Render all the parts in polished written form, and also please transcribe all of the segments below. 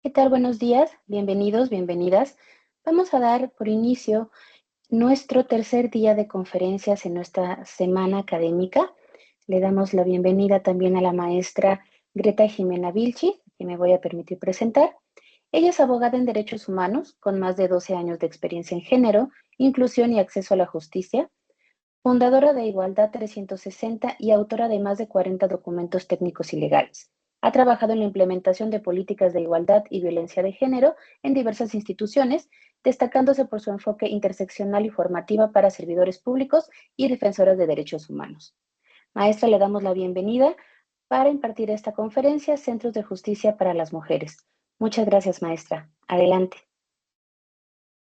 ¿Qué tal? Buenos días, bienvenidos, bienvenidas. Vamos a dar por inicio nuestro tercer día de conferencias en nuestra semana académica. Le damos la bienvenida también a la maestra Greta Jimena Vilchi, que me voy a permitir presentar. Ella es abogada en derechos humanos con más de 12 años de experiencia en género, inclusión y acceso a la justicia, fundadora de Igualdad 360 y autora de más de 40 documentos técnicos y legales. Ha trabajado en la implementación de políticas de igualdad y violencia de género en diversas instituciones, destacándose por su enfoque interseccional y formativa para servidores públicos y defensoras de derechos humanos. Maestra, le damos la bienvenida para impartir esta conferencia Centros de Justicia para las Mujeres. Muchas gracias, maestra. Adelante.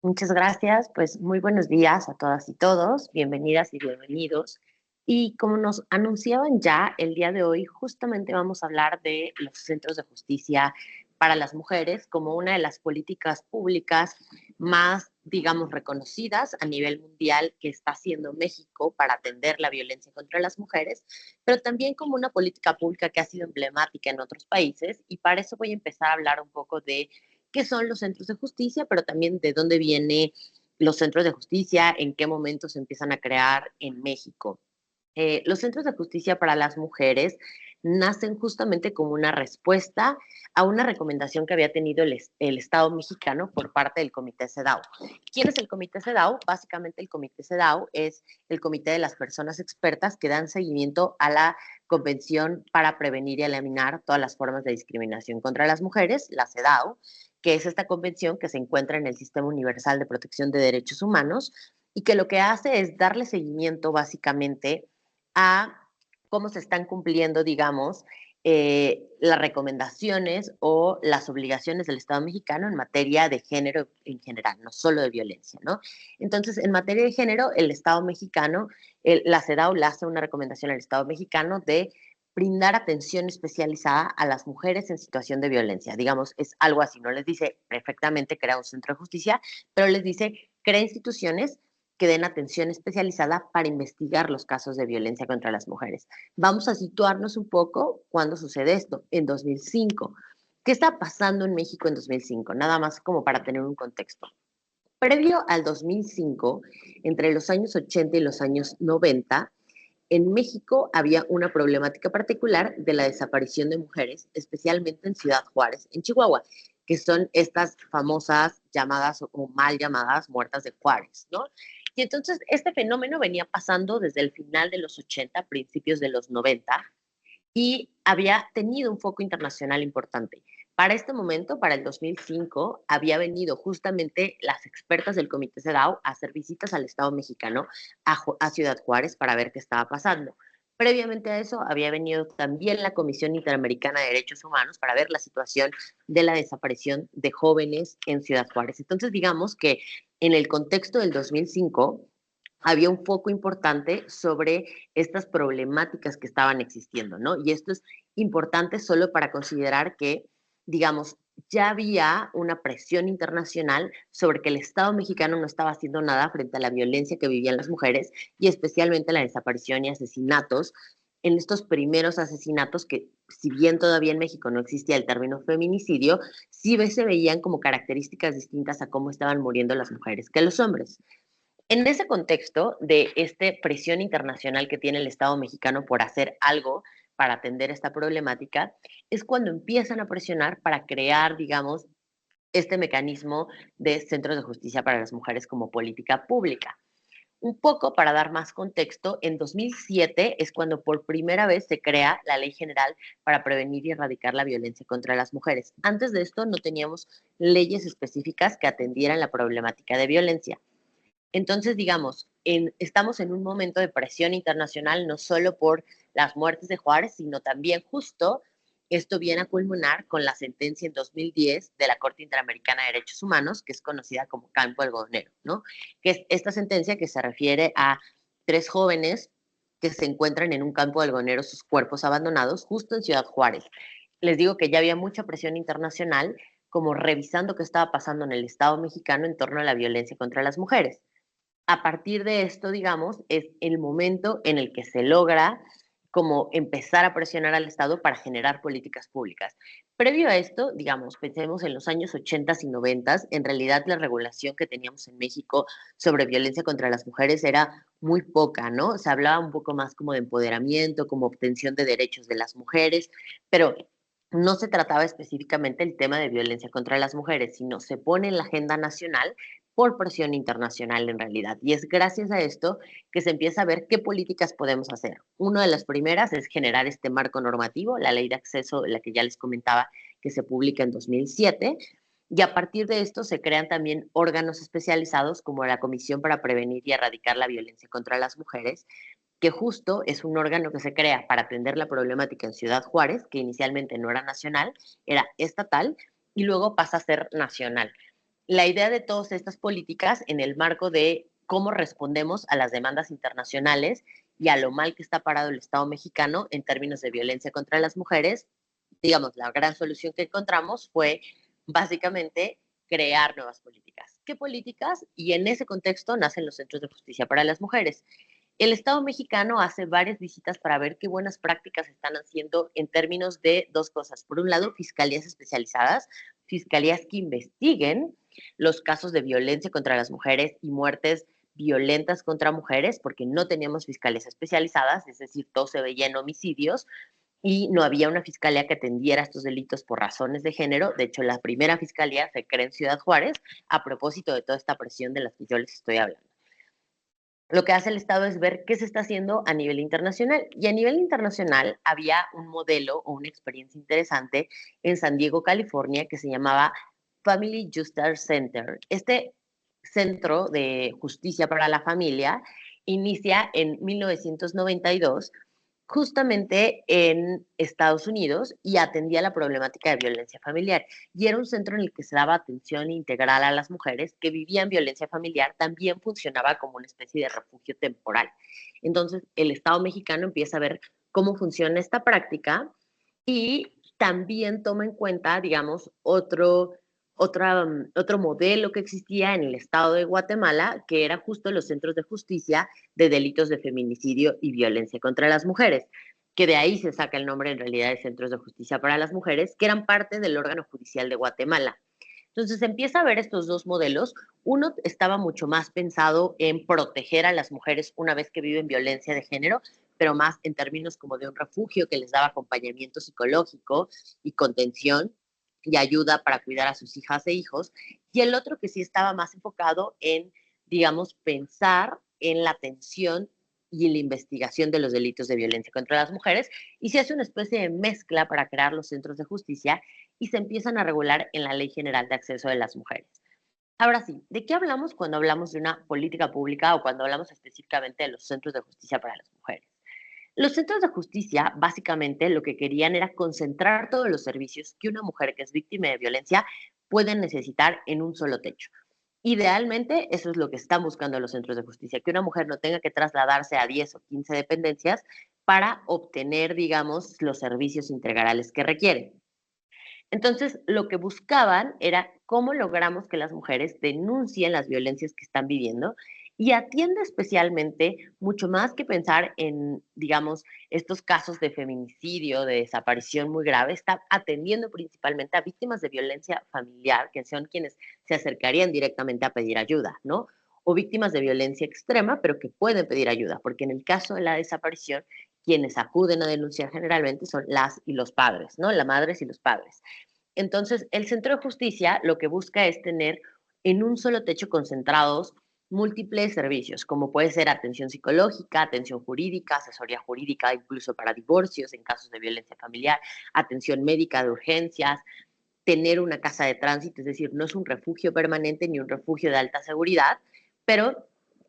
Muchas gracias, pues muy buenos días a todas y todos, bienvenidas y bienvenidos. Y como nos anunciaban ya, el día de hoy justamente vamos a hablar de los centros de justicia para las mujeres como una de las políticas públicas más, digamos, reconocidas a nivel mundial que está haciendo México para atender la violencia contra las mujeres, pero también como una política pública que ha sido emblemática en otros países. Y para eso voy a empezar a hablar un poco de qué son los centros de justicia, pero también de dónde vienen los centros de justicia, en qué momento se empiezan a crear en México. Los centros de justicia para las mujeres nacen justamente como una respuesta a una recomendación que había tenido el Estado mexicano por parte del Comité CEDAW. ¿Quién es el Comité CEDAW? Básicamente el Comité CEDAW es el comité de las personas expertas que dan seguimiento a la Convención para prevenir y eliminar todas las formas de discriminación contra las mujeres, la CEDAW, que es esta convención que se encuentra en el Sistema Universal de Protección de Derechos Humanos y que lo que hace es darle seguimiento básicamente a cómo se están cumpliendo, digamos, las recomendaciones o las obligaciones del Estado mexicano en materia de género en general, no solo de violencia, ¿no? Entonces, en materia de género, el Estado mexicano, la CEDAW le hace una recomendación al Estado mexicano de brindar atención especializada a las mujeres en situación de violencia. Digamos, es algo así, no les dice perfectamente crear un centro de justicia, pero les dice crea instituciones que den atención especializada para investigar los casos de violencia contra las mujeres. Vamos a situarnos un poco cuando sucede esto, en 2005. ¿Qué está pasando en México en 2005? Nada más como para tener un contexto. Previo al 2005, entre los años 80 y los años 90, en México había una problemática particular de la desaparición de mujeres, especialmente en Ciudad Juárez, en Chihuahua, que son estas famosas llamadas o mal llamadas muertas de Juárez, ¿no? Y entonces este fenómeno venía pasando desde el final de los 80, principios de los 90, y había tenido un foco internacional importante. Para este momento, para el 2005, había venido justamente las expertas del Comité CEDAW a hacer visitas al Estado mexicano, a Ciudad Juárez, para ver qué estaba pasando. Previamente a eso, había venido también la Comisión Interamericana de Derechos Humanos para ver la situación de la desaparición de jóvenes en Ciudad Juárez. Entonces, digamos que en el contexto del 2005, había un foco importante sobre estas problemáticas que estaban existiendo, ¿no? Y esto es importante solo para considerar que, digamos, ya había una presión internacional sobre que el Estado mexicano no estaba haciendo nada frente a la violencia que vivían las mujeres y especialmente la desaparición y asesinatos. En estos primeros asesinatos que, si bien todavía en México no existía el término feminicidio, sí se veían como características distintas a cómo estaban muriendo las mujeres que los hombres. En ese contexto de esta presión internacional que tiene el Estado mexicano por hacer algo para atender esta problemática, es cuando empiezan a presionar para crear, digamos, este mecanismo de centros de justicia para las mujeres como política pública. Un poco para dar más contexto, en 2007 es cuando por primera vez se crea la Ley General para prevenir y erradicar la violencia contra las mujeres. Antes de esto no teníamos leyes específicas que atendieran la problemática de violencia. Entonces, digamos, estamos en un momento de presión internacional, no solo por las muertes de Juárez, sino también justo esto viene a culminar con la sentencia en 2010 de la Corte Interamericana de Derechos Humanos, que es conocida como Campo Algodonero, ¿no? Que es esta sentencia que se refiere a 3 jóvenes que se encuentran en un campo algodonero, sus cuerpos abandonados, justo en Ciudad Juárez. Les digo que ya había mucha presión internacional, como revisando qué estaba pasando en el Estado mexicano en torno a la violencia contra las mujeres. A partir de esto, digamos, es el momento en el que se logra como empezar a presionar al Estado para generar políticas públicas. Previo a esto, digamos, pensemos en los años 80 y 90, en realidad la regulación que teníamos en México sobre violencia contra las mujeres era muy poca, ¿no? Se hablaba un poco más como de empoderamiento, como obtención de derechos de las mujeres, pero no se trataba específicamente el tema de violencia contra las mujeres, sino se pone en la agenda nacional por presión internacional en realidad. Y es gracias a esto que se empieza a ver qué políticas podemos hacer. Una de las primeras es generar este marco normativo, la ley de acceso, la que ya les comentaba, que se publica en 2007, y a partir de esto se crean también órganos especializados como la Comisión para Prevenir y Erradicar la Violencia contra las Mujeres, que justo es un órgano que se crea para atender la problemática en Ciudad Juárez, que inicialmente no era nacional, era estatal, y luego pasa a ser nacional. La idea de todas estas políticas en el marco de cómo respondemos a las demandas internacionales y a lo mal que está parado el Estado mexicano en términos de violencia contra las mujeres, digamos, la gran solución que encontramos fue básicamente crear nuevas políticas. ¿Qué políticas? Y en ese contexto nacen los centros de justicia para las mujeres. El Estado mexicano hace varias visitas para ver qué buenas prácticas están haciendo en términos de dos cosas. Por un lado, fiscalías especializadas, fiscalías que investiguen los casos de violencia contra las mujeres y muertes violentas contra mujeres, porque no teníamos fiscalías especializadas, es decir, todo se veía en homicidios, y no había una fiscalía que atendiera estos delitos por razones de género. De hecho, la primera fiscalía se crea en Ciudad Juárez a propósito de toda esta presión de la que yo les estoy hablando. Lo que hace el Estado es ver qué se está haciendo a nivel internacional. Y a nivel internacional había un modelo o una experiencia interesante en San Diego, California, que se llamaba Family Justice Center. Este centro de justicia para la familia inicia en 1992 justamente en Estados Unidos y atendía la problemática de violencia familiar. Y era un centro en el que se daba atención integral a las mujeres que vivían violencia familiar, también funcionaba como una especie de refugio temporal. Entonces, el Estado mexicano empieza a ver cómo funciona esta práctica y también toma en cuenta, digamos, otro modelo que existía en el estado de Guatemala, que era justo los centros de justicia de delitos de feminicidio y violencia contra las mujeres, que de ahí se saca el nombre en realidad de centros de justicia para las mujeres, que eran parte del órgano judicial de Guatemala. Entonces empieza a ver estos dos modelos. Uno estaba mucho más pensado en proteger a las mujeres una vez que viven violencia de género, pero más en términos como de un refugio que les daba acompañamiento psicológico y contención y ayuda para cuidar a sus hijas e hijos. Y el otro que sí estaba más enfocado en, digamos, pensar en la atención y la investigación de los delitos de violencia contra las mujeres, y se hace una especie de mezcla para crear los centros de justicia y se empiezan a regular en la Ley General de Acceso de las Mujeres. Ahora sí, ¿de qué hablamos cuando hablamos de una política pública o cuando hablamos específicamente de los centros de justicia para las mujeres? Los centros de justicia básicamente lo que querían era concentrar todos los servicios que una mujer que es víctima de violencia puede necesitar en un solo techo. Idealmente, eso es lo que están buscando los centros de justicia, que una mujer no tenga que trasladarse a 10 o 15 dependencias para obtener, digamos, los servicios integrales que requiere. Entonces, lo que buscaban era cómo logramos que las mujeres denuncien las violencias que están viviendo y atiende especialmente mucho más que pensar en, digamos, estos casos de feminicidio, de desaparición muy grave, está atendiendo principalmente a víctimas de violencia familiar, que son quienes se acercarían directamente a pedir ayuda, ¿no? O víctimas de violencia extrema, pero que pueden pedir ayuda, porque en el caso de la desaparición, quienes acuden a denunciar generalmente son las y los padres, ¿no? Las madres y los padres. Entonces, el centro de justicia lo que busca es tener en un solo techo concentrados múltiples servicios, como puede ser atención psicológica, atención jurídica, asesoría jurídica, incluso para divorcios en casos de violencia familiar, atención médica de urgencias, tener una casa de tránsito, es decir, no es un refugio permanente ni un refugio de alta seguridad, pero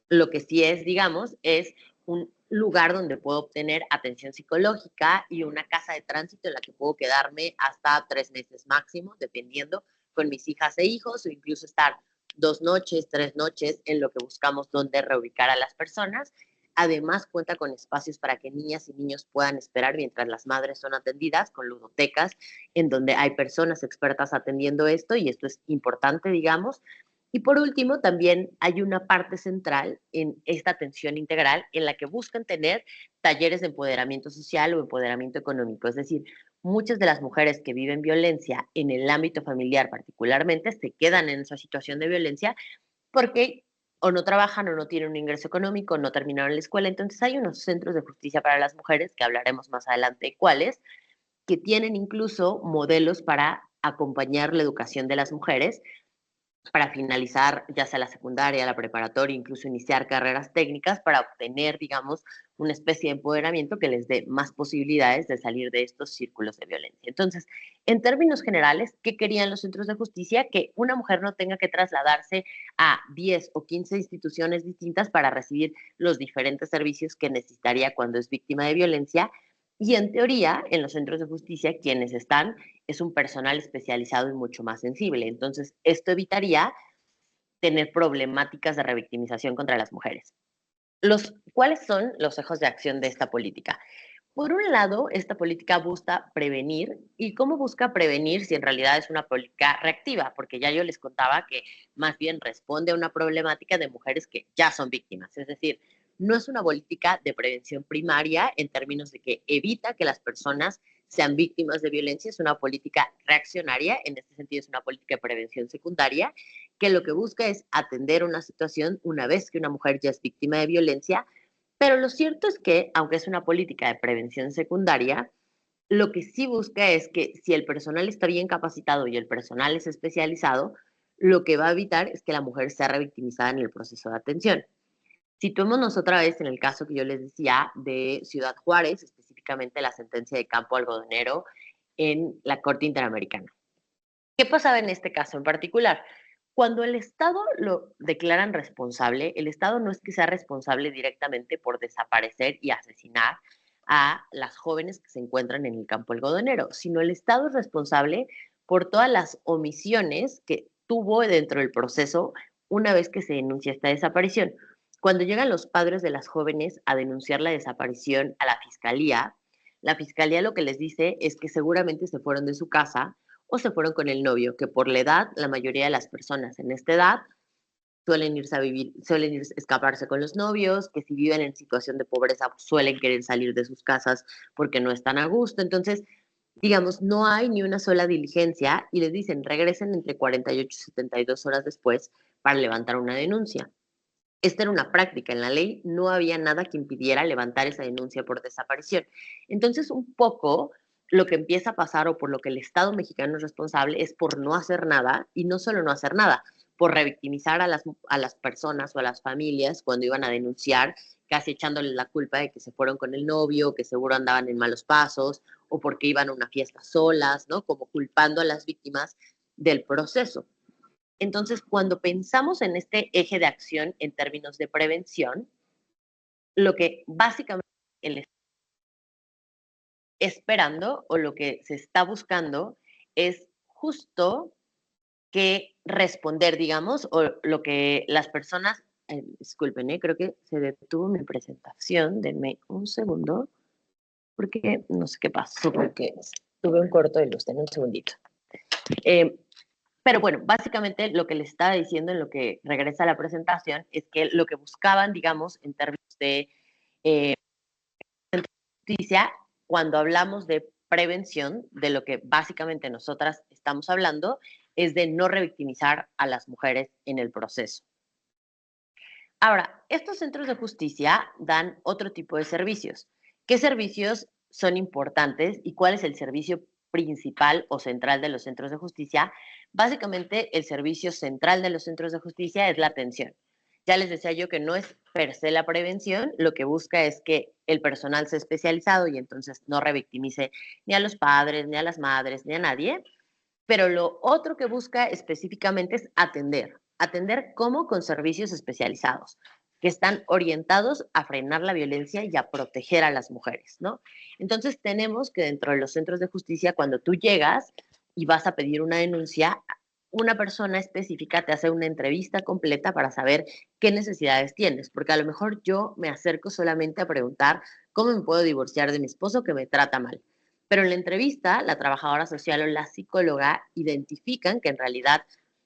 lo que sí es, digamos, es un lugar donde puedo obtener atención psicológica y una casa de tránsito en la que puedo quedarme hasta 3 meses máximo, dependiendo con mis hijas e hijos, o incluso estar 2 noches, 3 noches, en lo que buscamos donde reubicar a las personas. Además, cuenta con espacios para que niñas y niños puedan esperar mientras las madres son atendidas, con ludotecas, en donde hay personas expertas atendiendo esto, y esto es importante, digamos. Y por último, también hay una parte central en esta atención integral en la que buscan tener talleres de empoderamiento social o empoderamiento económico. Es decir, muchas de las mujeres que viven violencia en el ámbito familiar particularmente se quedan en esa situación de violencia porque o no trabajan o no tienen un ingreso económico, no terminaron la escuela. Entonces hay unos centros de justicia para las mujeres, que hablaremos más adelante de cuáles, que tienen incluso modelos para acompañar la educación de las mujeres para finalizar ya sea la secundaria, la preparatoria, incluso iniciar carreras técnicas para obtener, digamos, una especie de empoderamiento que les dé más posibilidades de salir de estos círculos de violencia. Entonces, en términos generales, ¿qué querían los centros de justicia? Que una mujer no tenga que trasladarse a 10 o 15 instituciones distintas para recibir los diferentes servicios que necesitaría cuando es víctima de violencia. Y en teoría, en los centros de justicia, quienes están es un personal especializado y mucho más sensible. Entonces, esto evitaría tener problemáticas de revictimización contra las mujeres. ¿Cuáles son los ejes de acción de esta política? Por un lado, esta política busca prevenir. ¿Y cómo busca prevenir si en realidad es una política reactiva? Porque ya yo les contaba que más bien responde a una problemática de mujeres que ya son víctimas. Es decir, no es una política de prevención primaria en términos de que evita que las personas sean víctimas de violencia, es una política reaccionaria, en este sentido es una política de prevención secundaria, que lo que busca es atender una situación una vez que una mujer ya es víctima de violencia, pero lo cierto es que, aunque es una política de prevención secundaria, lo que sí busca es que si el personal está bien capacitado y el personal es especializado, lo que va a evitar es que la mujer sea revictimizada en el proceso de atención. Situémonos otra vez en el caso que yo les decía de Ciudad Juárez, específicamente la sentencia de Campo Algodonero en la Corte Interamericana. ¿Qué pasaba en este caso en particular? Cuando el Estado lo declaran responsable, el Estado no es que sea responsable directamente por desaparecer y asesinar a las jóvenes que se encuentran en el campo algodonero, sino el Estado es responsable por todas las omisiones que tuvo dentro del proceso una vez que se denuncia esta desaparición. Cuando llegan los padres de las jóvenes a denunciar la desaparición a la fiscalía lo que les dice es que seguramente se fueron de su casa o se fueron con el novio, que por la edad, la mayoría de las personas en esta edad suelen irse a vivir, suelen irse, escaparse con los novios, que si viven en situación de pobreza suelen querer salir de sus casas porque no están a gusto. Entonces, digamos, no hay ni una sola diligencia y les dicen regresen entre 48 y 72 horas después para levantar una denuncia. Esta era una práctica en la ley, no había nada que impidiera levantar esa denuncia por desaparición. Entonces, un poco lo que empieza a pasar o por lo que el Estado mexicano es responsable es por no hacer nada y no solo no hacer nada, por revictimizar a las personas o a las familias cuando iban a denunciar, casi echándoles la culpa de que se fueron con el novio, que seguro andaban en malos pasos o porque iban a una fiesta solas, ¿no? Como culpando a las víctimas del proceso. Entonces, cuando pensamos en este eje de acción en términos de prevención, lo que básicamente el esperando o lo que se está buscando es justo que responder, digamos, o lo que las personas, disculpen, creo que se detuvo mi presentación, denme un segundo, porque no sé qué pasó, porque tuve un corto de luz, denme un segundito. Eh, Pero bueno, básicamente lo que les estaba diciendo en lo que regresa a la presentación es que lo que buscaban, digamos, en términos de eh, justicia, cuando hablamos de prevención, de lo que básicamente nosotras estamos hablando, es de no revictimizar a las mujeres en el proceso. Ahora, estos centros de justicia dan otro tipo de servicios. ¿Qué servicios son importantes y cuál es el servicio principal o central de los centros de justicia? Básicamente, el servicio central de los centros de justicia es la atención. Ya les decía yo que no es per se la prevención, lo que busca es que el personal sea especializado y entonces no revictimice ni a los padres, ni a las madres, ni a nadie, pero lo otro que busca específicamente es atender. Atender como con servicios especializados, que están orientados a frenar la violencia y a proteger a las mujeres, ¿no? Entonces tenemos que dentro de los centros de justicia, cuando tú llegas y vas a pedir una denuncia, una persona específica te hace una entrevista completa para saber qué necesidades tienes, porque a lo mejor yo me acerco solamente a preguntar cómo me puedo divorciar de mi esposo que me trata mal. Pero en la entrevista, la trabajadora social o la psicóloga identifican que en realidad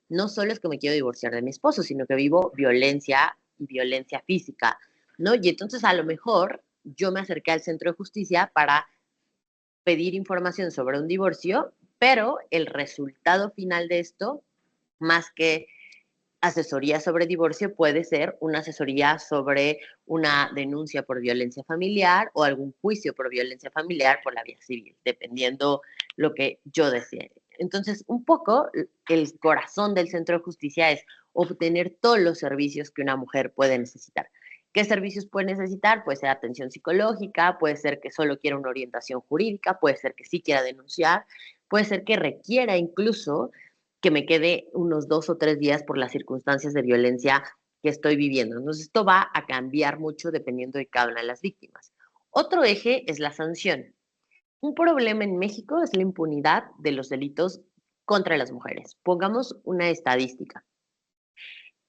no solo es que me quiero divorciar de mi esposo, sino que vivo violencia y violencia física, ¿no? Y entonces a lo mejor yo me acerqué al centro de justicia para pedir información sobre un divorcio, pero el resultado final de esto, más que asesoría sobre divorcio, puede ser una asesoría sobre una denuncia por violencia familiar o algún juicio por violencia familiar por la vía civil, dependiendo lo que yo desee. Entonces, un poco el corazón del centro de justicia es obtener todos los servicios que una mujer puede necesitar. ¿Qué servicios puede necesitar? Puede ser atención psicológica, puede ser que solo quiera una orientación jurídica, puede ser que sí quiera denunciar, puede ser que requiera incluso que me quede unos 2 o 3 días por las circunstancias de violencia que estoy viviendo. Entonces, esto va a cambiar mucho dependiendo de cada una de las víctimas. Otro eje es la sanción. Un problema en México es la impunidad de los delitos contra las mujeres. Pongamos una estadística.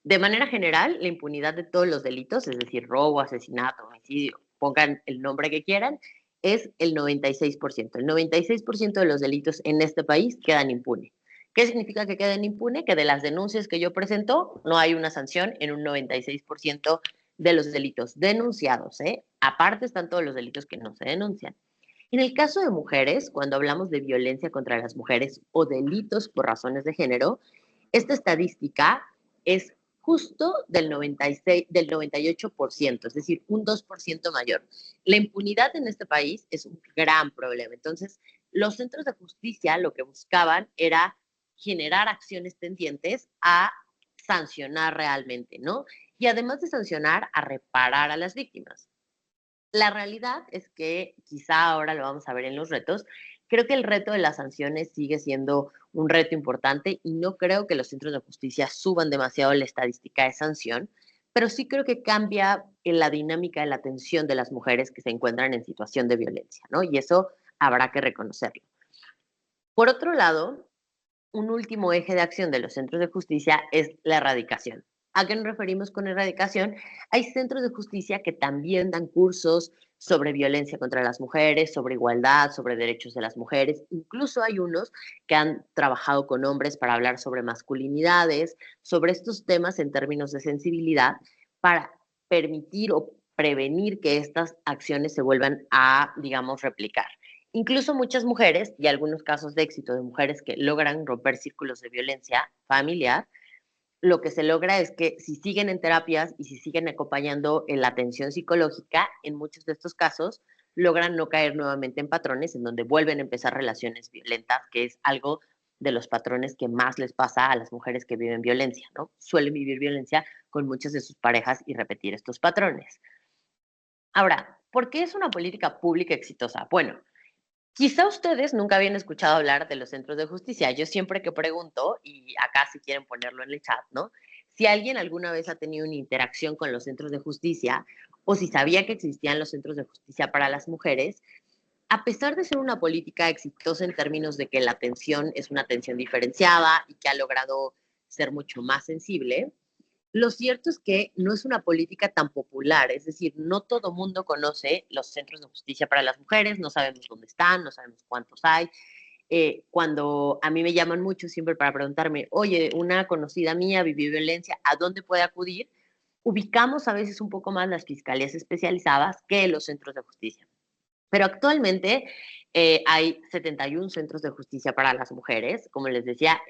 De manera general, la impunidad de todos los delitos, es decir, robo, asesinato, homicidio, pongan el nombre que quieran, es el 96%. El 96% de los delitos en este país quedan impunes. ¿Qué significa que queden impunes? Que de las denuncias que yo presento, no hay una sanción en un 96% de los delitos denunciados. Aparte están todos los delitos que no se denuncian. En el caso de mujeres, cuando hablamos de violencia contra las mujeres o delitos por razones de género, esta estadística es justo del 96, del 98%, es decir, un 2% mayor. La impunidad en este país es un gran problema. Entonces, los centros de justicia lo que buscaban era generar acciones tendientes a sancionar realmente, ¿no? Y además de sancionar, a reparar a las víctimas. La realidad es que quizá ahora lo vamos a ver en los retos. Creo que el reto de las sanciones sigue siendo un reto importante y no creo que los centros de justicia suban demasiado la estadística de sanción, pero sí creo que cambia en la dinámica de la atención de las mujeres que se encuentran en situación de violencia, ¿no? Y eso habrá que reconocerlo. Por otro lado, un último eje de acción de los centros de justicia es la erradicación. ¿A qué nos referimos con erradicación? Hay centros de justicia que también dan cursos sobre violencia contra las mujeres, sobre igualdad, sobre derechos de las mujeres. Incluso hay unos que han trabajado con hombres para hablar sobre masculinidades, sobre estos temas en términos de sensibilidad, para permitir o prevenir que estas acciones se vuelvan a, digamos, replicar. Incluso muchas mujeres, y algunos casos de éxito de mujeres que logran romper círculos de violencia familiar, lo que se logra es que si siguen en terapias y si siguen acompañando en la atención psicológica, en muchos de estos casos logran no caer nuevamente en patrones en donde vuelven a empezar relaciones violentas, que es algo de los patrones que más les pasa a las mujeres que viven violencia, ¿no? Suelen vivir violencia con muchas de sus parejas y repetir estos patrones. Ahora, ¿por qué es una política pública exitosa? Bueno, quizá ustedes nunca habían escuchado hablar de los centros de justicia. Yo siempre que pregunto, y acá si quieren ponerlo en el chat, ¿no? Si alguien alguna vez ha tenido una interacción con los centros de justicia o si sabía que existían los centros de justicia para las mujeres, a pesar de ser una política exitosa en términos de que la atención es una atención diferenciada y que ha logrado ser mucho más sensible, lo cierto es que no es una política tan popular, es decir, no todo mundo conoce los centros de justicia para las mujeres, no sabemos dónde están, no sabemos cuántos hay. Cuando a mí me llaman mucho siempre para preguntarme, oye, una conocida mía vivió violencia, ¿a dónde puede acudir? Ubicamos a veces un poco más las fiscalías especializadas que los centros de justicia. Pero actualmente hay 71 centros de justicia para las mujeres. Como les decía,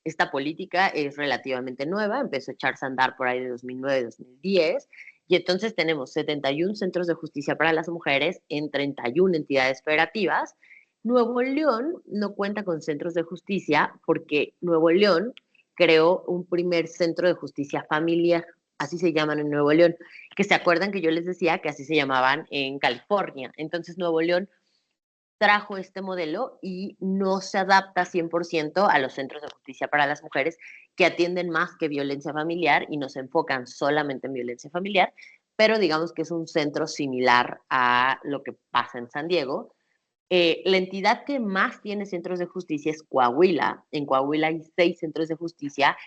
esta política es relativamente nueva, empezó a echarse a andar por ahí de 2009-2010, y entonces tenemos 71 centros de justicia para las mujeres en 31 entidades federativas. Nuevo León no cuenta con centros de justicia porque Nuevo León creó un primer centro de justicia familiar, así se llaman en Nuevo León, que se acuerdan que yo les decía que así se llamaban en California. Entonces Nuevo León trajo este modelo y no se adapta 100% a los centros de justicia para las mujeres que atienden más que violencia familiar y no se enfocan solamente en violencia familiar, pero digamos que es un centro similar a lo que pasa en San Diego. La entidad que más tiene centros de justicia es Coahuila. En Coahuila hay 6 centros de justicia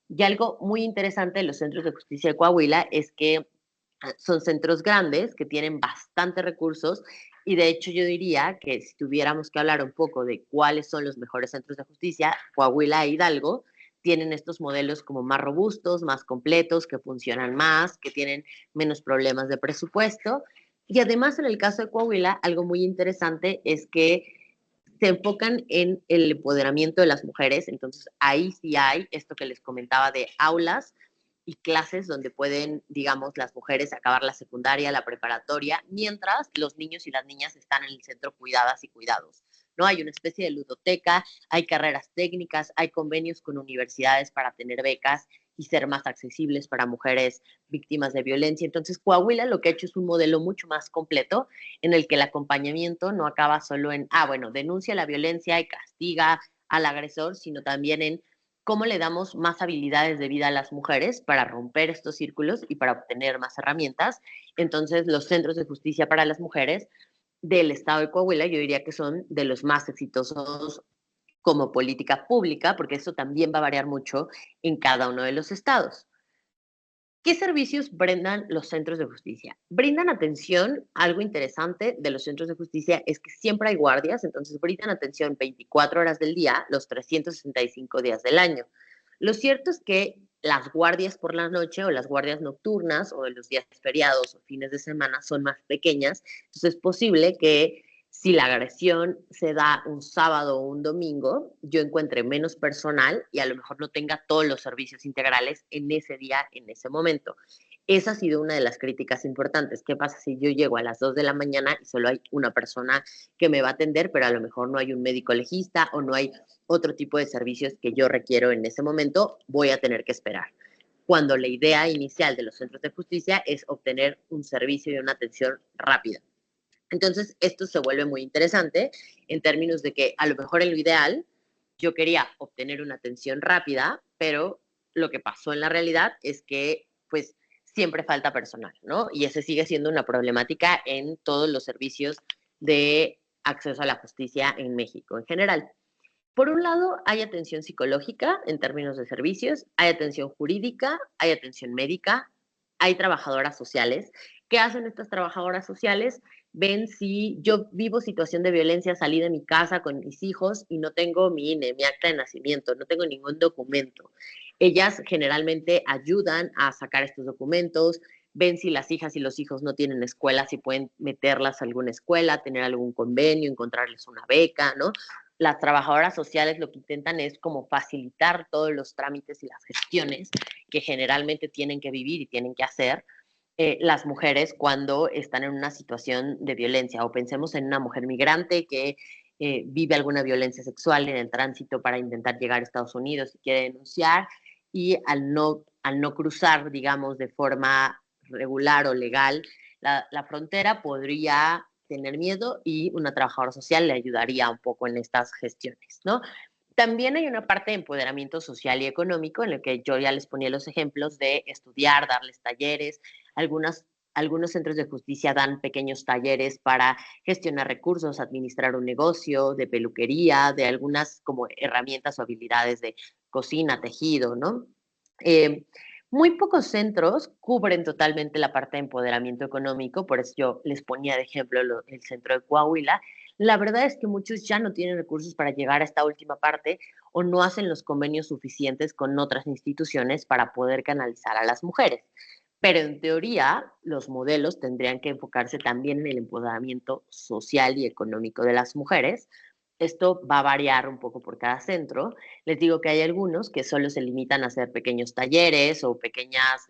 y algo muy interesante de los centros de justicia de Coahuila es que son centros grandes que tienen bastante recursos y de hecho yo diría que si tuviéramos que hablar un poco de cuáles son los mejores centros de justicia, Coahuila e Hidalgo tienen estos modelos como más robustos, más completos, que funcionan más, que tienen menos problemas de presupuesto, Y además, en el caso de Coahuila, algo muy interesante es que se enfocan en el empoderamiento de las mujeres, entonces ahí sí hay esto que les comentaba de aulas y clases donde pueden, digamos, las mujeres acabar la secundaria, la preparatoria, mientras los niños y las niñas están en el centro cuidadas y cuidados. ¿No? Hay una especie de ludoteca, hay carreras técnicas, hay convenios con universidades para tener becas y ser más accesibles para mujeres víctimas de violencia. Entonces, Coahuila lo que ha hecho es un modelo mucho más completo en el que el acompañamiento no acaba solo en, bueno, denuncia la violencia y castiga al agresor, sino también en cómo le damos más habilidades de vida a las mujeres para romper estos círculos y para obtener más herramientas. Entonces, los centros de justicia para las mujeres del estado de Coahuila, yo diría que son de los más exitosos como política pública, porque eso también va a variar mucho en cada uno de los estados. ¿Qué servicios brindan los centros de justicia? Brindan atención, algo interesante de los centros de justicia es que siempre hay guardias, entonces brindan atención 24 horas del día, los 365 días del año. Lo cierto es que las guardias por la noche o las guardias nocturnas o de los días feriados o fines de semana son más pequeñas, entonces es posible que si la agresión se da un sábado o un domingo, yo encuentre menos personal y a lo mejor no tenga todos los servicios integrales en ese día, en ese momento. Esa ha sido una de las críticas importantes. ¿Qué pasa si yo llego a las 2 de la mañana y solo hay una persona que me va a atender, pero a lo mejor no hay un médico legista o no hay otro tipo de servicios que yo requiero en ese momento? Voy a tener que esperar. Cuando la idea inicial de los centros de justicia es obtener un servicio y una atención rápida. Entonces, esto se vuelve muy interesante en términos de que a lo mejor en lo ideal yo quería obtener una atención rápida, pero lo que pasó en la realidad es que pues siempre falta personal, ¿no? Y ese sigue siendo una problemática en todos los servicios de acceso a la justicia en México en general. Por un lado, hay atención psicológica en términos de servicios, hay atención jurídica, hay atención médica, hay trabajadoras sociales. ¿Qué hacen estas trabajadoras sociales? Ven si yo vivo situación de violencia, salí de mi casa con mis hijos y no tengo mi INE, mi acta de nacimiento, no tengo ningún documento. Ellas generalmente ayudan a sacar estos documentos, ven si las hijas y los hijos no tienen escuela, si pueden meterlas a alguna escuela, tener algún convenio, encontrarles una beca, ¿no? Las trabajadoras sociales lo que intentan es como facilitar todos los trámites y las gestiones que generalmente tienen que vivir y tienen que hacer las mujeres cuando están en una situación de violencia. O pensemos en una mujer migrante que vive alguna violencia sexual en el tránsito para intentar llegar a Estados Unidos y quiere denunciar y al no cruzar, digamos, de forma regular o legal la frontera, podría tener miedo y una trabajadora social le ayudaría un poco en estas gestiones, ¿no? También hay una parte de empoderamiento social y económico en el que yo ya les ponía los ejemplos de estudiar, darles talleres, algunas, algunos centros de justicia dan pequeños talleres para gestionar recursos, administrar un negocio, de peluquería, de algunas como herramientas o habilidades de cocina, tejido, ¿no? Eh, Muy pocos centros cubren totalmente la parte de empoderamiento económico, por eso yo les ponía de ejemplo el centro de Coahuila. La verdad es que muchos ya no tienen recursos para llegar a esta última parte o no hacen los convenios suficientes con otras instituciones para poder canalizar a las mujeres. Pero en teoría, los modelos tendrían que enfocarse también en el empoderamiento social y económico de las mujeres. Esto va a variar un poco por cada centro. Les digo que hay algunos que solo se limitan a hacer pequeños talleres o pequeñas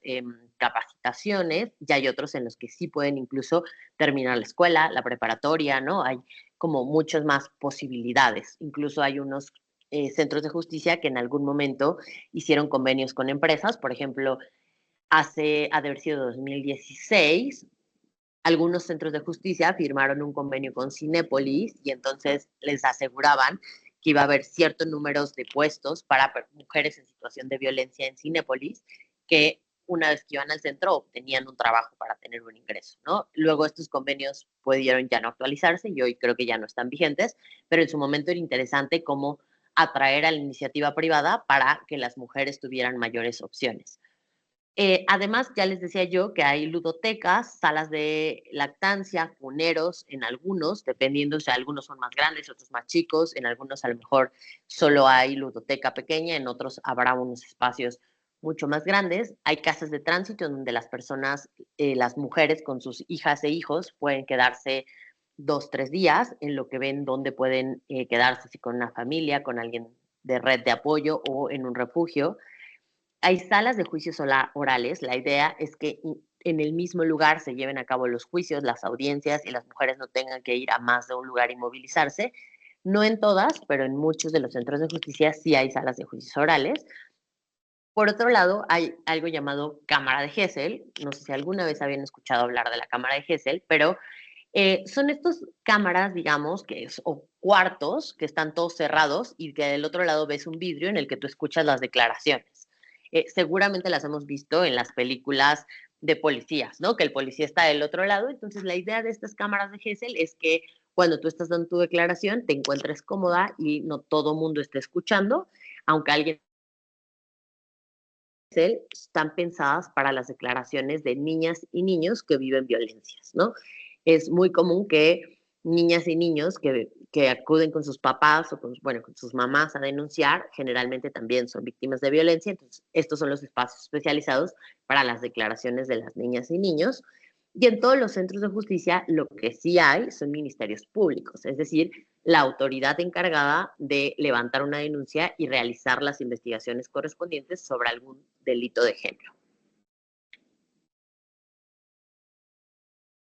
capacitaciones, y hay otros en los que sí pueden incluso terminar la escuela, la preparatoria, ¿no? Hay como muchas más posibilidades. Incluso hay unos centros de justicia que en algún momento hicieron convenios con empresas, por ejemplo, ha de haber sido 2016, algunos centros de justicia firmaron un convenio con Cinépolis y entonces les aseguraban que iba a haber ciertos números de puestos para mujeres en situación de violencia en Cinépolis que una vez que iban al centro obtenían un trabajo para tener un ingreso, ¿no? Luego estos convenios pudieron ya no actualizarse y hoy creo que ya no están vigentes, pero en su momento era interesante cómo atraer a la iniciativa privada para que las mujeres tuvieran mayores opciones. Además, ya les decía yo que hay ludotecas, salas de lactancia, cuneros en algunos, dependiendo, o sea, algunos son más grandes, otros más chicos, en algunos a lo mejor solo hay ludoteca pequeña, en otros habrá unos espacios mucho más grandes. Hay casas de tránsito donde las personas, las mujeres con sus hijas e hijos pueden quedarse 2, 3 días en lo que ven dónde pueden quedarse, si con una familia, con alguien de red de apoyo o en un refugio. Hay salas de juicios orales. La idea es que en el mismo lugar se lleven a cabo los juicios, las audiencias y las mujeres no tengan que ir a más de un lugar y movilizarse. No en todas, pero en muchos de los centros de justicia sí hay salas de juicios orales. Por otro lado, hay algo llamado Cámara de Gesell. No sé si alguna vez habían escuchado hablar de la Cámara de Gesell, pero son estas cámaras, digamos, o cuartos que están todos cerrados y que del otro lado ves un vidrio en el que tú escuchas las declaraciones. Seguramente las hemos visto en las películas de policías, ¿no? Que el policía está del otro lado. Entonces, la idea de estas cámaras de Gesell es que cuando tú estás dando tu declaración, te encuentres cómoda y no todo mundo esté escuchando, aunque alguien están pensadas para las declaraciones de niñas y niños que viven violencias, ¿no? Es muy común que niñas y niños que acuden con sus papás o bueno, con sus mamás a denunciar, generalmente también son víctimas de violencia. Entonces, estos son los espacios especializados para las declaraciones de las niñas y niños. Y en todos los centros de justicia lo que sí hay son ministerios públicos, es decir, la autoridad encargada de levantar una denuncia y realizar las investigaciones correspondientes sobre algún delito de género.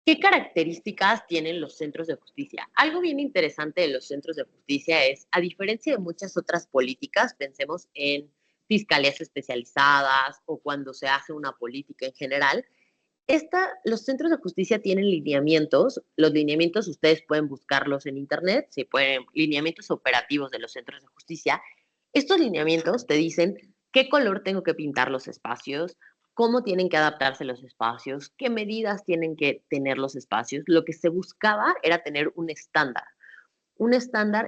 ¿Qué características tienen los centros de justicia? Algo bien interesante de los centros de justicia es, a diferencia de muchas otras políticas, pensemos en fiscalías especializadas o cuando se hace una política en general, los centros de justicia tienen lineamientos. Los lineamientos ustedes pueden buscarlos en internet, lineamientos operativos de los centros de justicia. Estos lineamientos te dicen qué color tengo que pintar los espacios, cómo tienen que adaptarse los espacios, qué medidas tienen que tener los espacios. Lo que se buscaba era tener un estándar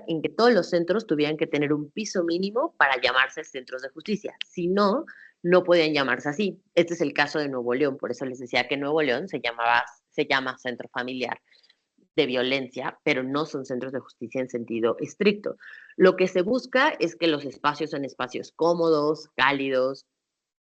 en que todos los centros tuvieran que tener un piso mínimo para llamarse centros de justicia. Si no, no podían llamarse así. Este es el caso de Nuevo León, por eso les decía que Nuevo León se llama centro familiar de violencia, pero no son centros de justicia en sentido estricto. Lo que se busca es que los espacios son espacios cómodos, cálidos,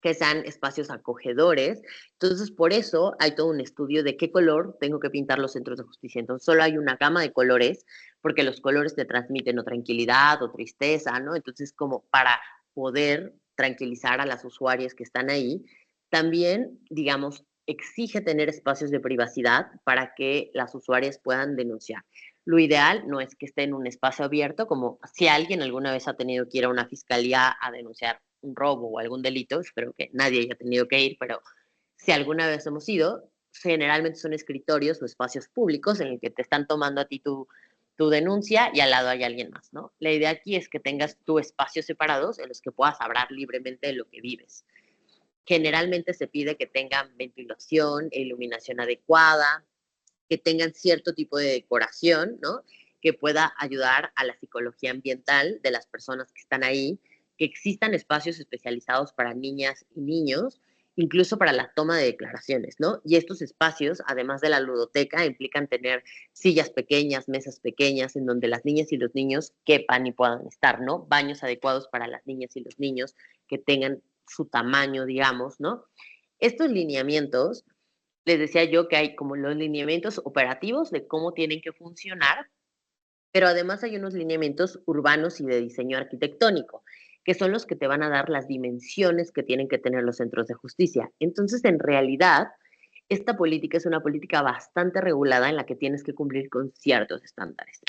que sean espacios acogedores. Entonces, por eso hay todo un estudio de qué color tengo que pintar los centros de justicia. Entonces, solo hay una gama de colores, porque los colores te transmiten o tranquilidad o tristeza, ¿no? Entonces, como para poder tranquilizar a las usuarias que están ahí, también, digamos, exige tener espacios de privacidad para que las usuarias puedan denunciar. Lo ideal no es que esté en un espacio abierto, como si alguien alguna vez ha tenido que ir a una fiscalía a denunciar un robo o algún delito, espero que nadie haya tenido que ir, pero si alguna vez hemos ido, generalmente son escritorios o espacios públicos en el que te están tomando a ti tu denuncia y al lado hay alguien más, ¿no? La idea aquí es que tengas tu espacios separados en los que puedas hablar libremente de lo que vives. Generalmente se pide que tengan ventilación e iluminación adecuada, que tengan cierto tipo de decoración, ¿no? Que pueda ayudar a la psicología ambiental de las personas que están ahí, que existan espacios especializados para niñas y niños, incluso para la toma de declaraciones, ¿no? Y estos espacios, además de la ludoteca, implican tener sillas pequeñas, mesas pequeñas, en donde las niñas y los niños quepan y puedan estar, ¿no? Baños adecuados para las niñas y los niños que tengan su tamaño, digamos, ¿no? Estos lineamientos les decía yo que hay como los lineamientos operativos de cómo tienen que funcionar, pero además hay unos lineamientos urbanos y de diseño arquitectónico, que son los que te van a dar las dimensiones que tienen que tener los centros de justicia. Entonces, en realidad, esta política es una política bastante regulada en la que tienes que cumplir con ciertos estándares.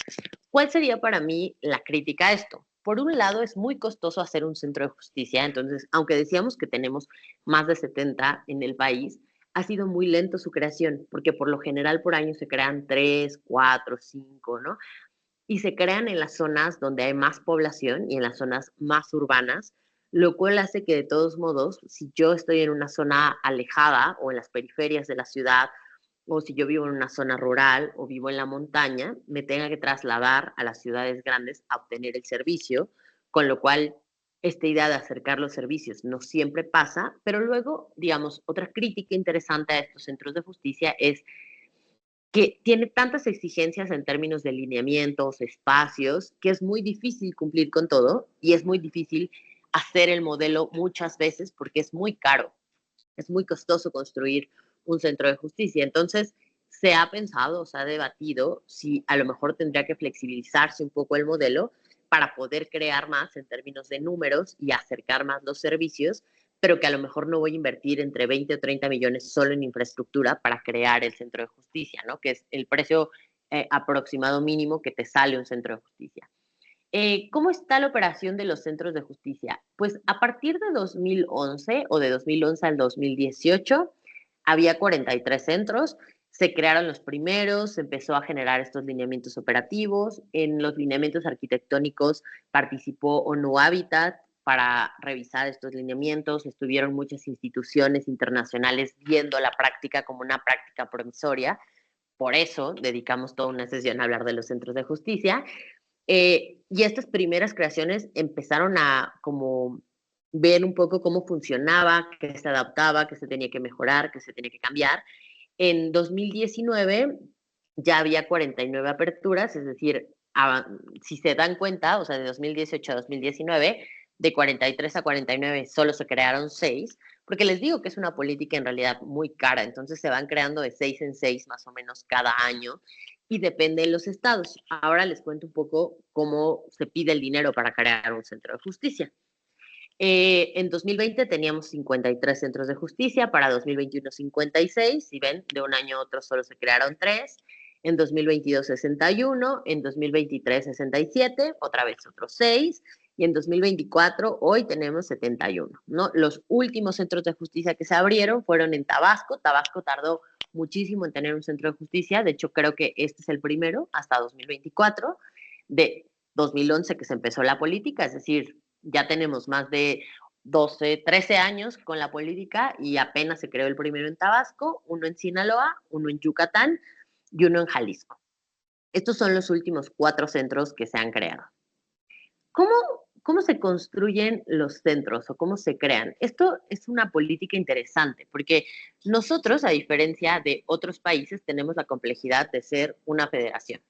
¿Cuál sería para mí la crítica a esto? Por un lado, es muy costoso hacer un centro de justicia, entonces, aunque decíamos que tenemos más de 70 en el país, ha sido muy lento su creación, porque por lo general por año se crean 3, 4, 5, ¿no? Y se crean en las zonas donde hay más población y en las zonas más urbanas, lo cual hace que de todos modos, si yo estoy en una zona alejada o en las periferias de la ciudad, o si yo vivo en una zona rural o vivo en la montaña, me tenga que trasladar a las ciudades grandes a obtener el servicio, con lo cual esta idea de acercar los servicios no siempre pasa, pero luego, digamos, otra crítica interesante a estos centros de justicia es que tiene tantas exigencias en términos de lineamientos, espacios, que es muy difícil cumplir con todo y es muy difícil hacer el modelo muchas veces porque es muy caro, es muy costoso construir un centro de justicia. Entonces, se ha pensado, se ha debatido si a lo mejor tendría que flexibilizarse un poco el modelo para poder crear más en términos de números y acercar más los servicios, pero que a lo mejor no voy a invertir entre 20 o 30 millones solo en infraestructura para crear el centro de justicia, ¿no? Que es el precio aproximado mínimo que te sale un centro de justicia. ¿Cómo está la operación de los centros de justicia? Pues a partir de 2011 o de 2011 al 2018 había 43 centros, se crearon los primeros, se empezó a generar estos lineamientos operativos, en los lineamientos arquitectónicos participó ONU Habitat para revisar estos lineamientos, estuvieron muchas instituciones internacionales viendo la práctica como una práctica promisoria, por eso dedicamos toda una sesión a hablar de los centros de justicia, y estas primeras creaciones empezaron a como ver un poco cómo funcionaba, qué se adaptaba, qué se tenía que mejorar, qué se tenía que cambiar. En 2019 ya había 49 aperturas, es decir, si se dan cuenta, o sea, de 2018 a 2019, de 43 a 49 solo se crearon 6, porque les digo que es una política en realidad muy cara, entonces se van creando de 6 en 6 más o menos cada año y depende de los estados. Ahora les cuento un poco cómo se pide el dinero para crear un centro de justicia. En 2020 teníamos 53 centros de justicia, para 2021 56, si ven, de un año a otro solo se crearon 3, en 2022 61, en 2023 67, otra vez otros 6, y en 2024 hoy tenemos 71, ¿no? Los últimos centros de justicia que se abrieron fueron en Tabasco. Tabasco tardó muchísimo en tener un centro de justicia, de hecho creo que este es el primero hasta 2024, de 2011 que se empezó la política, es decir, ya tenemos más de 12, 13 años con la política y apenas se creó el primero en Tabasco, uno en Sinaloa, uno en Yucatán y uno en Jalisco. Estos son los últimos 4 centros que se han creado. ¿Cómo, ¿Cómo se construyen los centros o cómo se crean? Esto es una política interesante porque nosotros, a diferencia de otros países, tenemos la complejidad de ser una federación.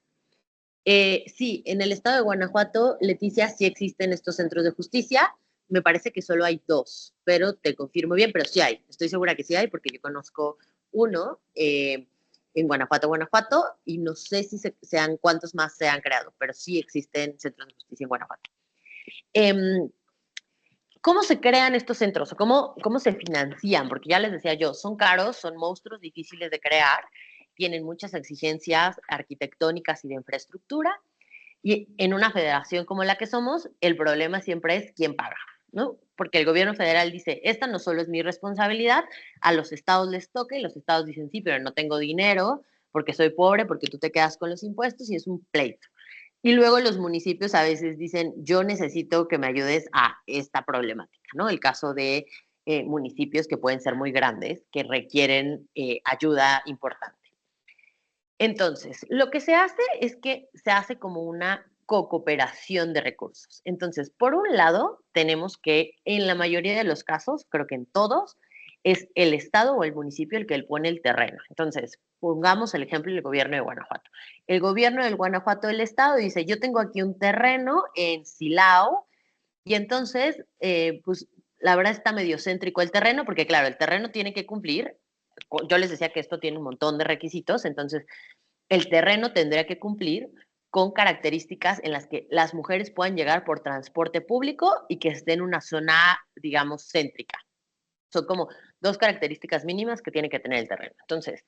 Sí, en el estado de Guanajuato, Leticia, sí existen estos centros de justicia. Me parece que solo hay 2, pero te confirmo bien, pero sí hay. Estoy segura que sí hay porque yo conozco uno en Guanajuato, Guanajuato, y no sé si sean cuántos más se han creado, pero sí existen centros de justicia en Guanajuato. Eh, ¿Cómo se crean estos centros o cómo se financian? Porque ya les decía yo, son caros, son monstruos difíciles de crear, tienen muchas exigencias arquitectónicas y de infraestructura, y en una federación como la que somos, el problema siempre es quién paga, ¿no? Porque el gobierno federal dice, esta no solo es mi responsabilidad, a los estados les toca y los estados dicen, sí, pero no tengo dinero porque soy pobre, porque tú te quedas con los impuestos y es un pleito. Y luego los municipios a veces dicen, yo necesito que me ayudes a esta problemática, ¿no? El caso de municipios que pueden ser muy grandes, que requieren ayuda importante. Entonces, lo que se hace es que se hace como una cooperación de recursos. Entonces, por un lado, tenemos que en la mayoría de los casos, creo que en todos, es el Estado o el municipio el que pone el terreno. Entonces, pongamos el ejemplo del gobierno de Guanajuato. El gobierno del Guanajuato del Estado dice, yo tengo aquí un terreno en Silao y entonces, pues la verdad está medio céntrico el terreno, porque claro, el terreno tiene que cumplir. Yo les decía que esto tiene un montón de requisitos, entonces el terreno tendría que cumplir con características en las que las mujeres puedan llegar por transporte público y que esté en una zona, digamos, céntrica. Son como 2 características mínimas que tiene que tener el terreno. Entonces,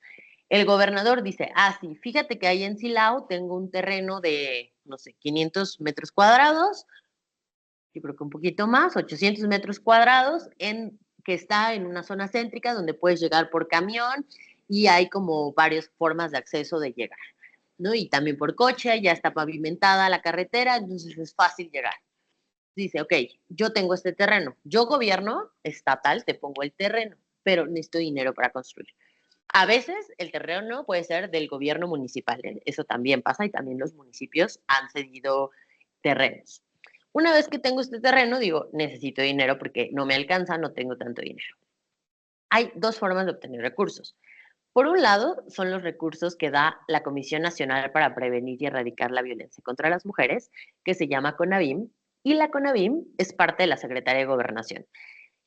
el gobernador dice, sí, fíjate que ahí en Silao tengo un terreno de, no sé, 500 metros cuadrados, yo creo que un poquito más, 800 metros cuadrados, que está en una zona céntrica donde puedes llegar por camión y hay como varias formas de acceso de llegar, ¿no? Y también por coche, ya está pavimentada la carretera, entonces es fácil llegar. Dice, ok, yo tengo este terreno, yo gobierno estatal, te pongo el terreno, pero necesito dinero para construir. A veces el terreno puede ser del gobierno municipal, ¿eh? Eso también pasa y también los municipios han cedido terrenos. Una vez que tengo este terreno, digo, necesito dinero porque no me alcanza, no tengo tanto dinero. Hay 2 formas de obtener recursos. Por un lado, son los recursos que da la Comisión Nacional para Prevenir y Erradicar la Violencia contra las Mujeres, que se llama CONAVIM, y la CONAVIM es parte de la Secretaría de Gobernación.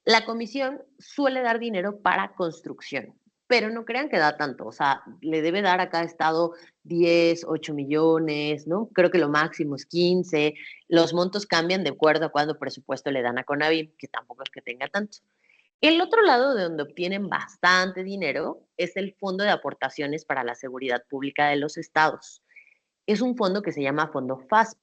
La comisión suele dar dinero para construcción, pero no crean que da tanto, o sea, le debe dar a cada estado 10, 8 millones, ¿no? Creo que lo máximo es 15. Los montos cambian de acuerdo a cuándo presupuesto le dan a CONAVIM, que tampoco es que tenga tanto. El otro lado de donde obtienen bastante dinero es el Fondo de Aportaciones para la Seguridad Pública de los Estados. Es un fondo que se llama Fondo FASP.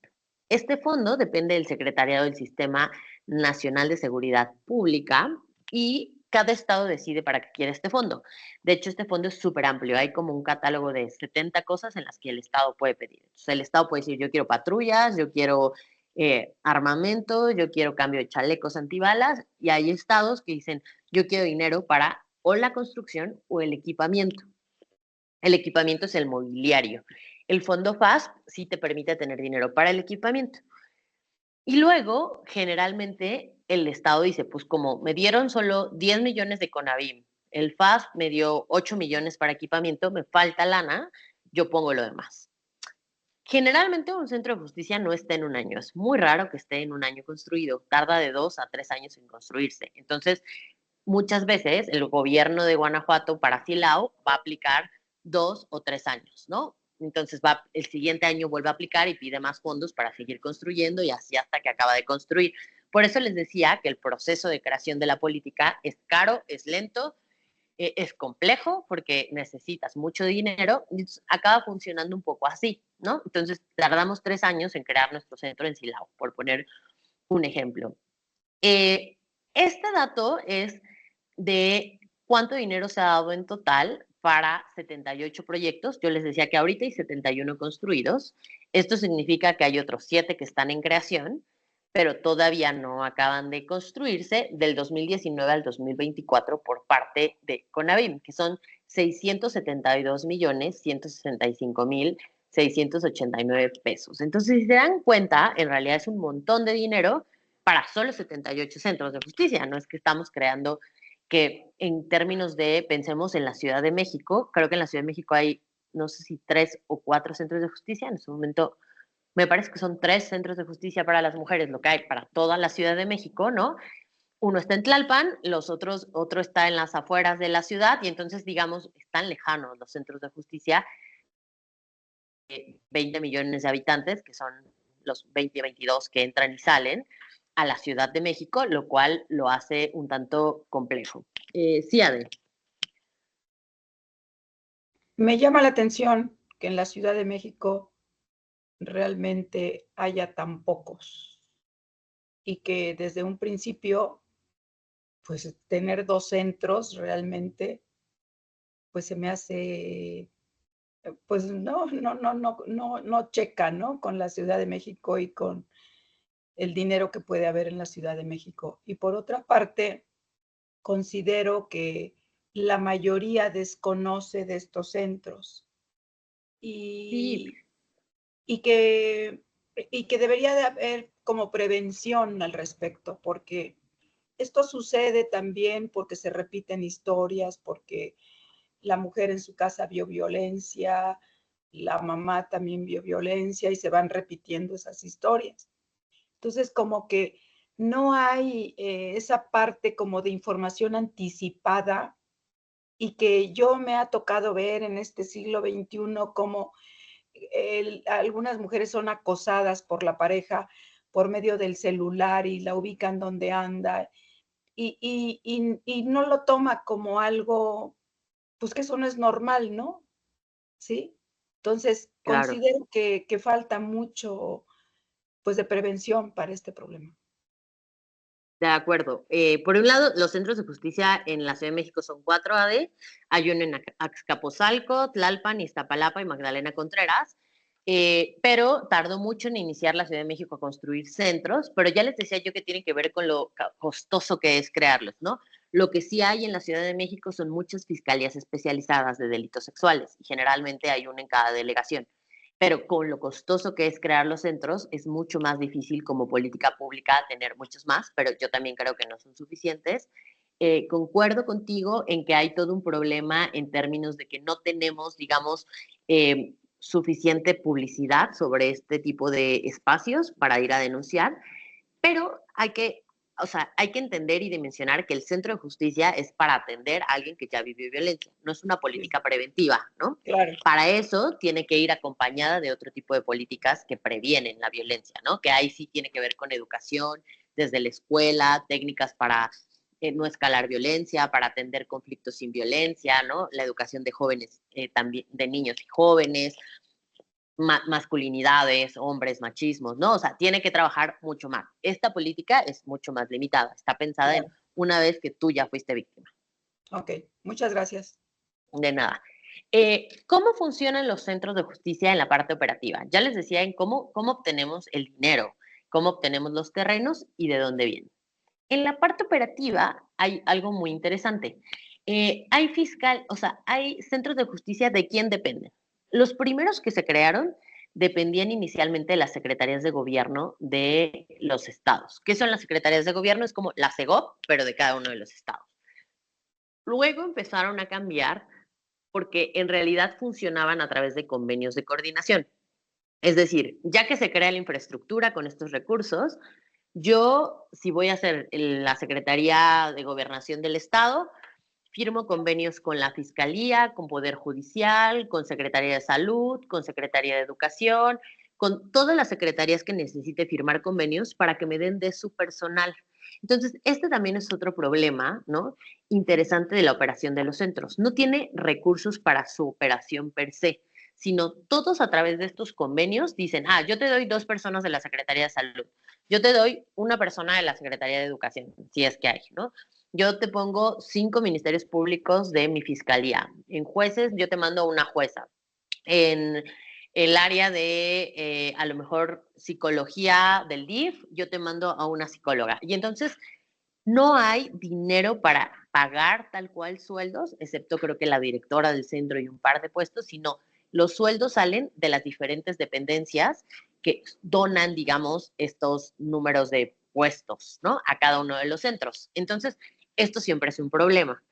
Este fondo depende del Secretariado del Sistema Nacional de Seguridad Pública y cada estado decide para qué quiere este fondo. De hecho, este fondo es súper amplio. Hay como un catálogo de 70 cosas en las que el estado puede pedir. Entonces, el estado puede decir, yo quiero patrullas, yo quiero armamento, yo quiero cambio de chalecos antibalas, y hay estados que dicen, yo quiero dinero para o la construcción o el equipamiento. El equipamiento es el mobiliario. El fondo FASP sí te permite tener dinero para el equipamiento. Y luego, generalmente, el Estado dice, pues como me dieron solo 10 millones de CONAVIM, el FASP me dio 8 millones para equipamiento, me falta lana, yo pongo lo demás. Generalmente un centro de justicia no está en un año, es muy raro que esté en un año construido, tarda de 2 a 3 años en construirse. Entonces, muchas veces el gobierno de Guanajuato para Silao va a aplicar 2 o 3 años, ¿no? Entonces el siguiente año vuelve a aplicar y pide más fondos para seguir construyendo y así hasta que acaba de construir. Por eso les decía que el proceso de creación de la política es caro, es lento, es complejo porque necesitas mucho dinero y acaba funcionando un poco así, ¿no? Entonces tardamos 3 años en crear nuestro centro en Silao, por poner un ejemplo. Este dato es de cuánto dinero se ha dado en total para 78 proyectos. Yo les decía que ahorita hay 71 construidos. Esto significa que hay otros 7 que están en creación, pero todavía no acaban de construirse del 2019 al 2024 por parte de CONAVIM, que son 672.165.689 pesos. Entonces, si se dan cuenta, en realidad es un montón de dinero para solo 78 centros de justicia. No es que estamos creando que en términos de, pensemos en la Ciudad de México, creo que en la Ciudad de México hay, no sé si 3 o 4 centros de justicia, en este momento me parece que son 3 centros de justicia para las mujeres, lo que hay para toda la Ciudad de México, ¿no? Uno está en Tlalpan, otro está en las afueras de la ciudad, y entonces, digamos, están lejanos los centros de justicia, 20 millones de habitantes, que son los 20, 22 que entran y salen a la Ciudad de México, lo cual lo hace un tanto complejo. Sí, Ade. Me llama la atención que en la Ciudad de México realmente haya tan pocos y que desde un principio, pues tener 2 centros realmente, pues se me hace, pues no checa, ¿no? Con la Ciudad de México y con el dinero que puede haber en la Ciudad de México. Y por otra parte, considero que la mayoría desconoce de estos centros Sí, y, y, que, y que debería de haber como prevención al respecto, porque esto sucede también porque se repiten historias, porque la mujer en su casa vio violencia, la mamá también vio violencia y se van repitiendo esas historias. Entonces, como que no hay esa parte como de información anticipada y que yo me ha tocado ver en este siglo XXI como algunas mujeres son acosadas por la pareja por medio del celular y la ubican donde anda y no lo toma como algo, pues que eso no es normal, ¿no? ¿Sí? Entonces, claro. considero que falta mucho, pues, de prevención para este problema. De acuerdo. Por un lado, los centros de justicia en la Ciudad de México son 4 AD. Hay uno en Azcapotzalco, Tlalpan, Iztapalapa y Magdalena Contreras. Pero tardó mucho en iniciar la Ciudad de México a construir centros, pero ya les decía yo que tiene que ver con lo costoso que es crearlos, ¿no? Lo que sí hay en la Ciudad de México son muchas fiscalías especializadas de delitos sexuales y generalmente hay una en cada delegación. Pero con lo costoso que es crear los centros, es mucho más difícil como política pública tener muchos más, pero yo también creo que no son suficientes. Concuerdo contigo en que hay todo un problema en términos de que no tenemos, digamos, suficiente publicidad sobre este tipo de espacios para ir a denunciar. pero hay que entender y dimensionar que el centro de justicia es para atender a alguien que ya vivió violencia, no es una política preventiva, ¿no? Claro. Para eso tiene que ir acompañada de otro tipo de políticas que previenen la violencia, ¿no? Que ahí sí tiene que ver con educación, desde la escuela, técnicas para no escalar violencia, para atender conflictos sin violencia, ¿no? La educación de jóvenes, también de niños y jóvenes, masculinidades, hombres, machismos, ¿no? O sea, tiene que trabajar mucho más. Esta política es mucho más limitada, está pensada en una vez que tú ya fuiste víctima. Ok, muchas gracias. De nada. ¿Cómo funcionan los centros de justicia en la parte operativa? Ya les decía en cómo obtenemos el dinero, cómo obtenemos los terrenos y de dónde vienen. En la parte operativa hay algo muy interesante. Hay centros de justicia. ¿De quién dependen? Los primeros que se crearon dependían inicialmente de las secretarías de gobierno de los estados. ¿Qué son las secretarías de gobierno? Es como la SEGOV, pero de cada uno de los estados. Luego empezaron a cambiar porque en realidad funcionaban a través de convenios de coordinación. Es decir, ya que se crea la infraestructura con estos recursos, yo, si voy a ser la Secretaría de Gobernación del Estado, firmo convenios con la Fiscalía, con Poder Judicial, con Secretaría de Salud, con Secretaría de Educación, con todas las secretarías que necesite firmar convenios para que me den de su personal. Entonces, este también es otro problema, ¿no? Interesante de la operación de los centros. No tiene recursos para su operación per se, sino todos a través de estos convenios dicen, yo te doy 2 personas de la Secretaría de Salud, yo te doy una persona de la Secretaría de Educación, si es que hay, ¿no? Yo te pongo 5 ministerios públicos de mi fiscalía. En jueces, yo te mando una jueza. En el área de, a lo mejor, psicología del DIF, yo te mando a una psicóloga. Y entonces, no hay dinero para pagar tal cual sueldos, excepto creo que la directora del centro y un par de puestos, sino los sueldos salen de las diferentes dependencias que donan, digamos, estos números de puestos, ¿no? A cada uno de los centros. Entonces, esto siempre es un problema,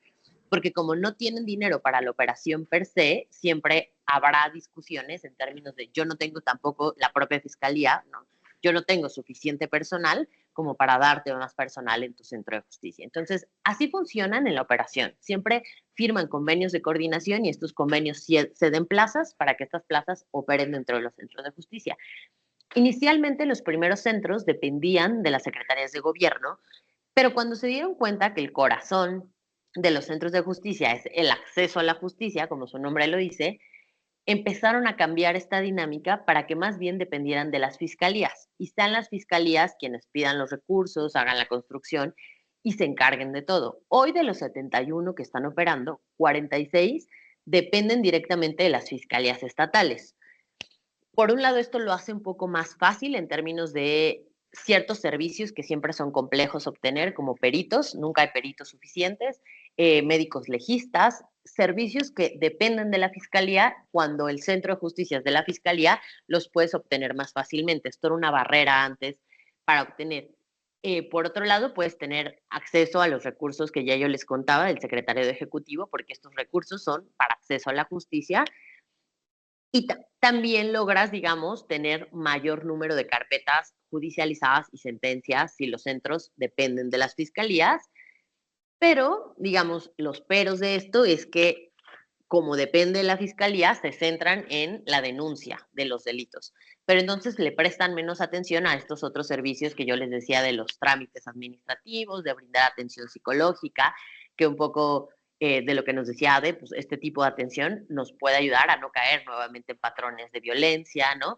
porque como no tienen dinero para la operación per se, siempre habrá discusiones en términos de yo no tengo tampoco la propia fiscalía, ¿no? Yo no tengo suficiente personal como para darte más personal en tu centro de justicia. Entonces, así funcionan en la operación. Siempre firman convenios de coordinación y estos convenios ceden plazas para que estas plazas operen dentro de los centros de justicia. Inicialmente, los primeros centros dependían de las secretarías de gobierno, pero cuando se dieron cuenta que el corazón de los centros de justicia es el acceso a la justicia, como su nombre lo dice, empezaron a cambiar esta dinámica para que más bien dependieran de las fiscalías. Y sean las fiscalías quienes pidan los recursos, hagan la construcción y se encarguen de todo. Hoy de los 71 que están operando, 46 dependen directamente de las fiscalías estatales. Por un lado, esto lo hace un poco más fácil en términos de ciertos servicios que siempre son complejos obtener, como peritos, nunca hay peritos suficientes, médicos legistas, servicios que dependen de la fiscalía, cuando el centro de justicia es de la fiscalía, los puedes obtener más fácilmente. Esto era una barrera antes para obtener. Por otro lado, puedes tener acceso a los recursos que ya yo les contaba del secretario de Ejecutivo, porque estos recursos son para acceso a la justicia y también logras, digamos, tener mayor número de carpetas judicializadas y sentencias si los centros dependen de las fiscalías. Pero, digamos, los peros de esto es que, como depende de la fiscalía, se centran en la denuncia de los delitos. Pero entonces le prestan menos atención a estos otros servicios que yo les decía de los trámites administrativos, de brindar atención psicológica, que un poco de lo que nos decía Ade, pues este tipo de atención nos puede ayudar a no caer nuevamente en patrones de violencia, ¿no?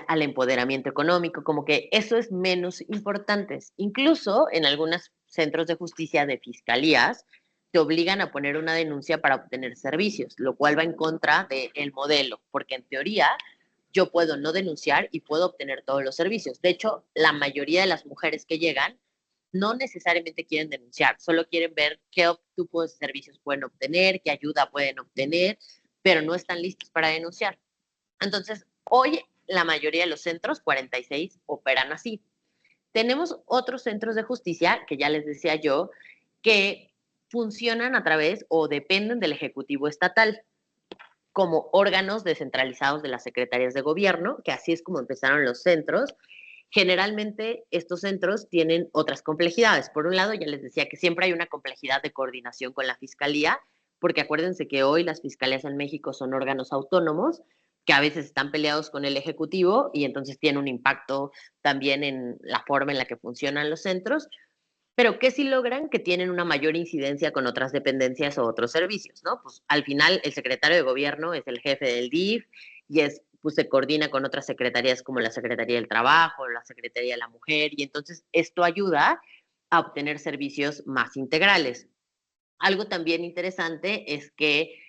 Al empoderamiento económico, como que eso es menos importante. Incluso en algunos centros de justicia de fiscalías te obligan a poner una denuncia para obtener servicios, lo cual va en contra del modelo, porque en teoría yo puedo no denunciar y puedo obtener todos los servicios. De hecho, la mayoría de las mujeres que llegan no necesariamente quieren denunciar, solo quieren ver qué tipo de servicios pueden obtener, qué ayuda pueden obtener, pero no están listos para denunciar. Entonces, hoy la mayoría de los centros, 46, operan así. Tenemos otros centros de justicia, que ya les decía yo, que funcionan a través o dependen del Ejecutivo Estatal como órganos descentralizados de las secretarías de gobierno, que así es como empezaron los centros, Generalmente estos centros tienen otras complejidades. Por un lado, ya les decía que siempre hay una complejidad de coordinación con la fiscalía, porque acuérdense que hoy las fiscalías en México son órganos autónomos que a veces están peleados con el Ejecutivo y entonces tiene un impacto también en la forma en la que funcionan los centros, pero que sí logran que tienen una mayor incidencia con otras dependencias o otros servicios, ¿no? Pues al final el secretario de gobierno es el jefe del DIF y pues se coordina con otras secretarías como la Secretaría del Trabajo, la Secretaría de la Mujer, y entonces esto ayuda a obtener servicios más integrales. Algo también interesante es que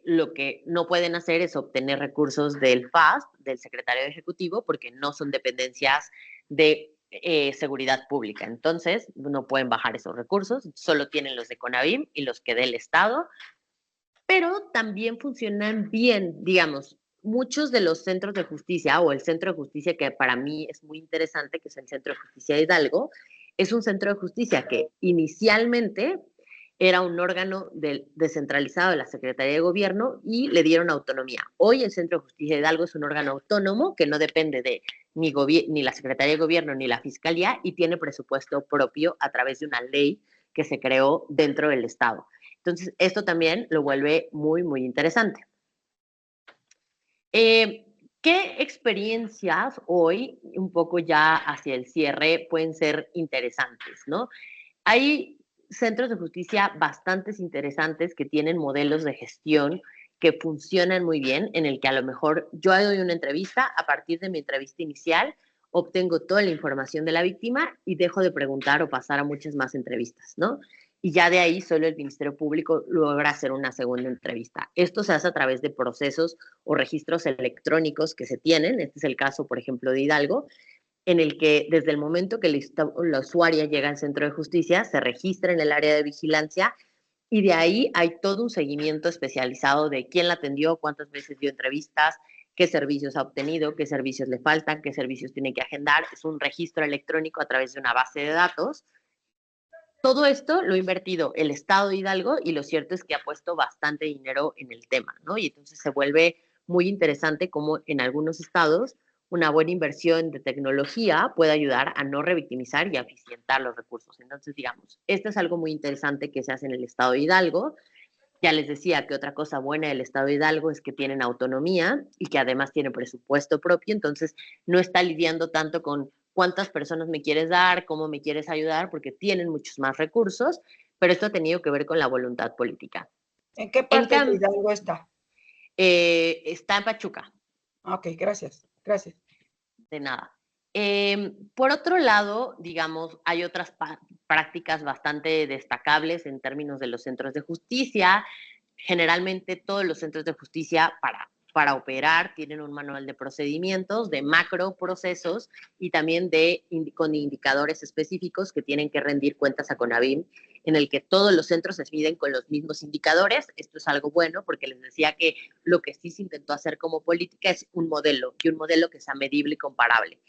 lo que no pueden hacer es obtener recursos del FAST, del secretario ejecutivo, porque no son dependencias de seguridad pública. Entonces, no pueden bajar esos recursos, solo tienen los de CONAVIM y los que del Estado, pero también funcionan bien, digamos. Muchos de los centros de justicia o el centro de justicia que para mí es muy interesante, que es el Centro de Justicia de Hidalgo, es un centro de justicia que inicialmente era un órgano descentralizado de la Secretaría de Gobierno y le dieron autonomía. Hoy el Centro de Justicia de Hidalgo es un órgano autónomo que no depende de ni la Secretaría de Gobierno ni la Fiscalía y tiene presupuesto propio a través de una ley que se creó dentro del Estado. Entonces, esto también lo vuelve muy, muy interesante. ¿Qué experiencias hoy, un poco ya hacia el cierre, pueden ser interesantes, ¿no? Hay centros de justicia bastante interesantes que tienen modelos de gestión que funcionan muy bien, en el que a lo mejor yo doy una entrevista, a partir de mi entrevista inicial, obtengo toda la información de la víctima y dejo de preguntar o pasar a muchas más entrevistas, ¿no? Y ya de ahí solo el Ministerio Público logra hacer una segunda entrevista. Esto se hace a través de procesos o registros electrónicos que se tienen. Este es el caso, por ejemplo, de Hidalgo, en el que desde el momento que la usuaria llega al centro de justicia, se registra en el área de vigilancia y de ahí hay todo un seguimiento especializado de quién la atendió, cuántas veces dio entrevistas, qué servicios ha obtenido, qué servicios le faltan, qué servicios tiene que agendar. Es un registro electrónico a través de una base de datos. Todo esto lo ha invertido el Estado de Hidalgo y lo cierto es que ha puesto bastante dinero en el tema, ¿no? Y entonces se vuelve muy interesante cómo en algunos estados una buena inversión de tecnología puede ayudar a no revictimizar y a eficientar los recursos. Entonces, digamos, esto es algo muy interesante que se hace en el Estado de Hidalgo. Ya les decía que otra cosa buena del Estado de Hidalgo es que tienen autonomía y que además tiene presupuesto propio, entonces no está lidiando tanto con cuántas personas me quieres dar, cómo me quieres ayudar, porque tienen muchos más recursos, pero esto ha tenido que ver con la voluntad política. ¿En qué En parte de Hidalgo está? Está en Pachuca. Ok, gracias, gracias. De nada. Por otro lado, digamos, hay otras prácticas bastante destacables en términos de los centros de justicia. Generalmente todos los centros de justicia para operar tienen un manual de procedimientos, de macro procesos y también con indicadores específicos que tienen que rendir cuentas a CONAVIM, en el que todos los centros se miden con los mismos indicadores. Esto es algo bueno porque les decía que lo que sí se intentó hacer como política es un modelo que sea medible y comparable.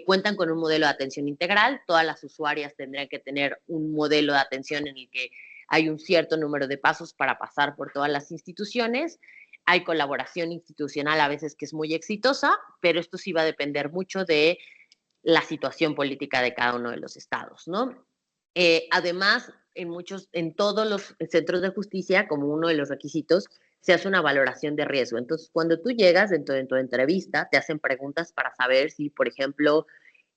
Cuentan con un modelo de atención integral, todas las usuarias tendrían que tener un modelo de atención en el que hay un cierto número de pasos para pasar por todas las instituciones, hay colaboración institucional a veces que es muy exitosa, pero esto sí va a depender mucho de la situación política de cada uno de los estados, ¿no? Además, en todos los centros de justicia, como uno de los requisitos, se hace una valoración de riesgo. Entonces, cuando tú llegas dentro de tu entrevista, te hacen preguntas para saber si, por ejemplo,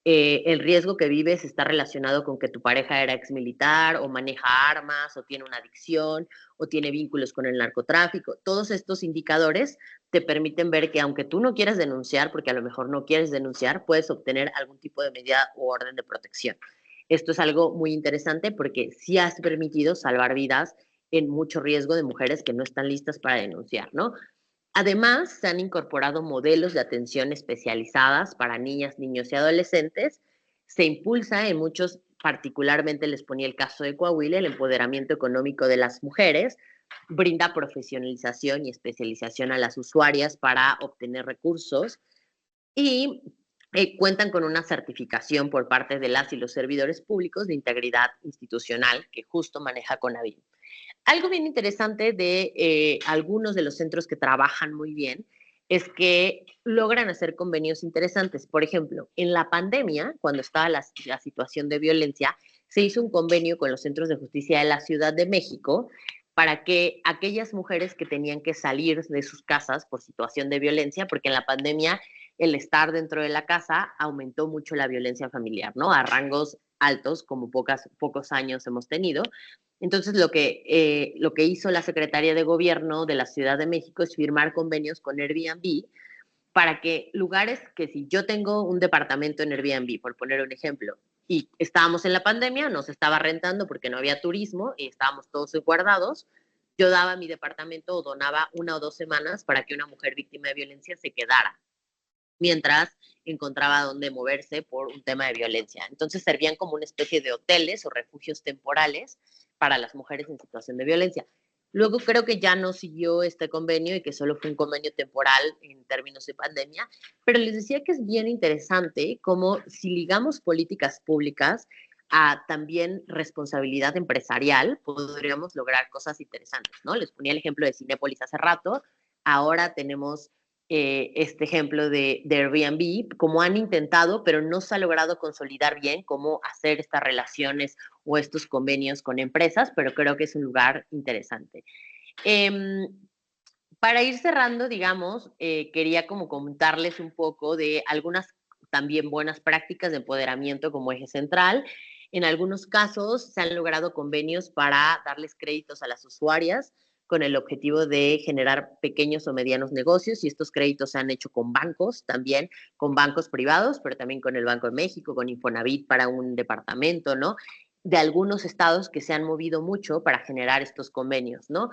el riesgo que vives está relacionado con que tu pareja era exmilitar o maneja armas o tiene una adicción o tiene vínculos con el narcotráfico. Todos estos indicadores te permiten ver que aunque tú no quieras denunciar, porque a lo mejor no quieres denunciar, puedes obtener algún tipo de medida o orden de protección. Esto es algo muy interesante porque sí has permitido salvar vidas en mucho riesgo de mujeres que no están listas para denunciar, ¿no? Además, se han incorporado modelos de atención especializadas para niñas, niños y adolescentes. Se impulsa en muchos, particularmente les ponía el caso de Coahuila, el empoderamiento económico de las mujeres, brinda profesionalización y especialización a las usuarias para obtener recursos y cuentan con una certificación por parte de las y los servidores públicos de integridad institucional que justo maneja CONAVIM. Algo bien interesante de algunos de los centros que trabajan muy bien es que logran hacer convenios interesantes. Por ejemplo, en la pandemia, cuando estaba la situación de violencia, se hizo un convenio con los centros de justicia de la Ciudad de México para que aquellas mujeres que tenían que salir de sus casas por situación de violencia, porque en la pandemia el estar dentro de la casa aumentó mucho la violencia familiar, ¿no? A rangos altos, como pocos años hemos tenido. Entonces, lo que hizo la Secretaría de Gobierno de la Ciudad de México es firmar convenios con Airbnb para que lugares que si yo tengo un departamento en Airbnb, por poner un ejemplo, y estábamos en la pandemia, nos estaba rentando porque no había turismo y estábamos todos guardados, yo daba mi departamento o donaba 1 o 2 semanas para que una mujer víctima de violencia se quedara, mientras encontraba dónde moverse por un tema de violencia. Entonces servían como una especie de hoteles o refugios temporales para las mujeres en situación de violencia. Luego creo que ya no siguió este convenio y que solo fue un convenio temporal en términos de pandemia, pero les decía que es bien interesante cómo si ligamos políticas públicas a también responsabilidad empresarial, podríamos lograr cosas interesantes, ¿no? Les ponía el ejemplo de Cinépolis hace rato, ahora tenemos este ejemplo de Airbnb, como han intentado, pero no se ha logrado consolidar bien cómo hacer estas relaciones o estos convenios con empresas, pero creo que es un lugar interesante. Eh, para ir cerrando, digamos, quería como comentarles un poco de algunas también buenas prácticas de empoderamiento como eje central. En algunos casos se han logrado convenios para darles créditos a las usuarias con el objetivo de generar pequeños o medianos negocios y estos créditos se han hecho con bancos también, con bancos privados, pero también con el Banco de México, con Infonavit para un departamento, ¿no? De algunos estados que se han movido mucho para generar estos convenios, ¿no?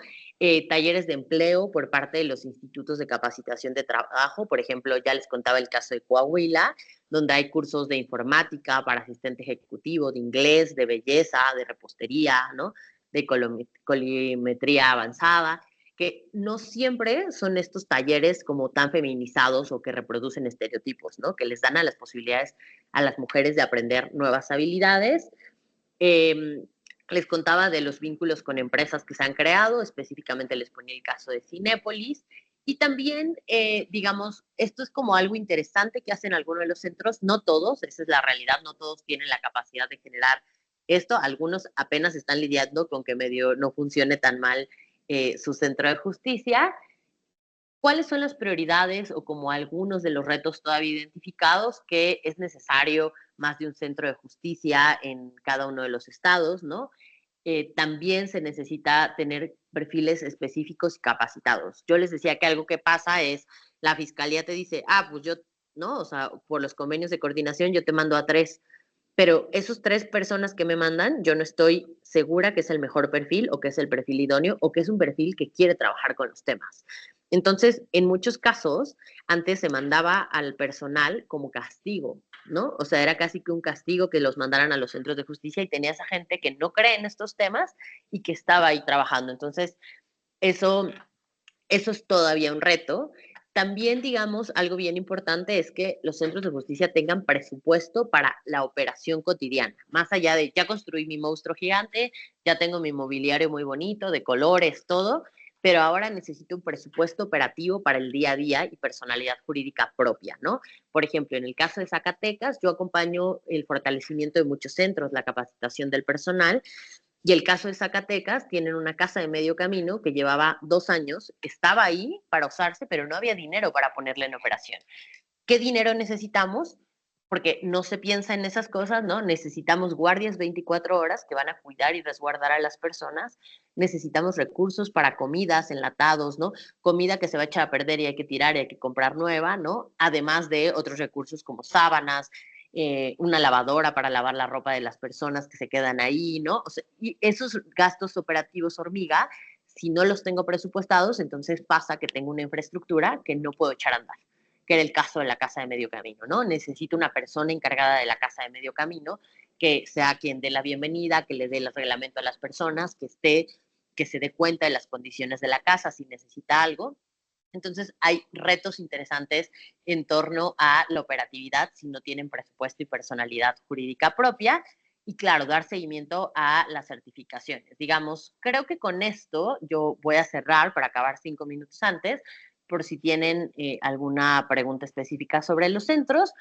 Talleres de empleo por parte de los institutos de capacitación de trabajo. Por ejemplo, ya les contaba el caso de Coahuila, donde hay cursos de informática para asistente ejecutivo, de inglés, de belleza, de repostería, ¿no? De colimetría avanzada, que no siempre son estos talleres como tan feminizados o que reproducen estereotipos, ¿no? Que les dan a las posibilidades a las mujeres de aprender nuevas habilidades. Eh, Les contaba de los vínculos con empresas que se han creado, específicamente les ponía el caso de Cinépolis. Y también, digamos, esto es como algo interesante que hacen algunos de los centros, no todos, esa es la realidad, no todos tienen la capacidad de generar esto, algunos apenas están lidiando con que medio no funcione tan mal su centro de justicia. ¿Cuáles son las prioridades o como algunos de los retos todavía identificados que es necesario más de un centro de justicia en cada uno de los estados, ¿no? También se necesita tener perfiles específicos y capacitados. Yo les decía que algo que pasa es, la fiscalía te dice, pues yo, ¿no? O sea, por los convenios de coordinación yo te mando a 3, pero esos 3 personas que me mandan, yo no estoy segura que es el mejor perfil o que es el perfil idóneo o que es un perfil que quiere trabajar con los temas. Entonces, en muchos casos, antes se mandaba al personal como castigo, ¿no? O sea, era casi que un castigo que los mandaran a los centros de justicia y tenía esa gente que no cree en estos temas y que estaba ahí trabajando. Entonces, eso eso es todavía un reto. También, digamos, algo bien importante es que los centros de justicia tengan presupuesto para la operación cotidiana, más allá de ya construí mi monstruo gigante, ya tengo mi mobiliario muy bonito, de colores, todo, pero ahora necesito un presupuesto operativo para el día a día y personalidad jurídica propia, ¿no? Por ejemplo, en el caso de Zacatecas, yo acompaño el fortalecimiento de muchos centros, la capacitación del personal, y el caso de Zacatecas, tienen una casa de medio camino que llevaba 2 años, estaba ahí para usarse, pero no había dinero para ponerla en operación. ¿Qué dinero necesitamos? Porque no se piensa en esas cosas, ¿no? Necesitamos guardias 24 horas que van a cuidar y resguardar a las personas. Necesitamos recursos para comidas, enlatados, ¿no? Comida que se va a echar a perder y hay que tirar y hay que comprar nueva, ¿no? Además de otros recursos como sábanas, una lavadora para lavar la ropa de las personas que se quedan ahí, ¿no? O sea, y esos gastos operativos hormiga, si no los tengo presupuestados, entonces pasa que tengo una infraestructura que no puedo echar a andar, que era el caso de la casa de medio camino, ¿no? Necesito una persona encargada de la casa de medio camino que sea quien dé la bienvenida, que le dé el reglamento a las personas, que se dé cuenta de las condiciones de la casa si necesita algo. Entonces, hay retos interesantes en torno a la operatividad si no tienen presupuesto y personalidad jurídica propia. Y claro, dar seguimiento a las certificaciones. Digamos, creo que con esto yo voy a cerrar para acabar 5 minutos antes, por si tienen alguna pregunta específica sobre los centros.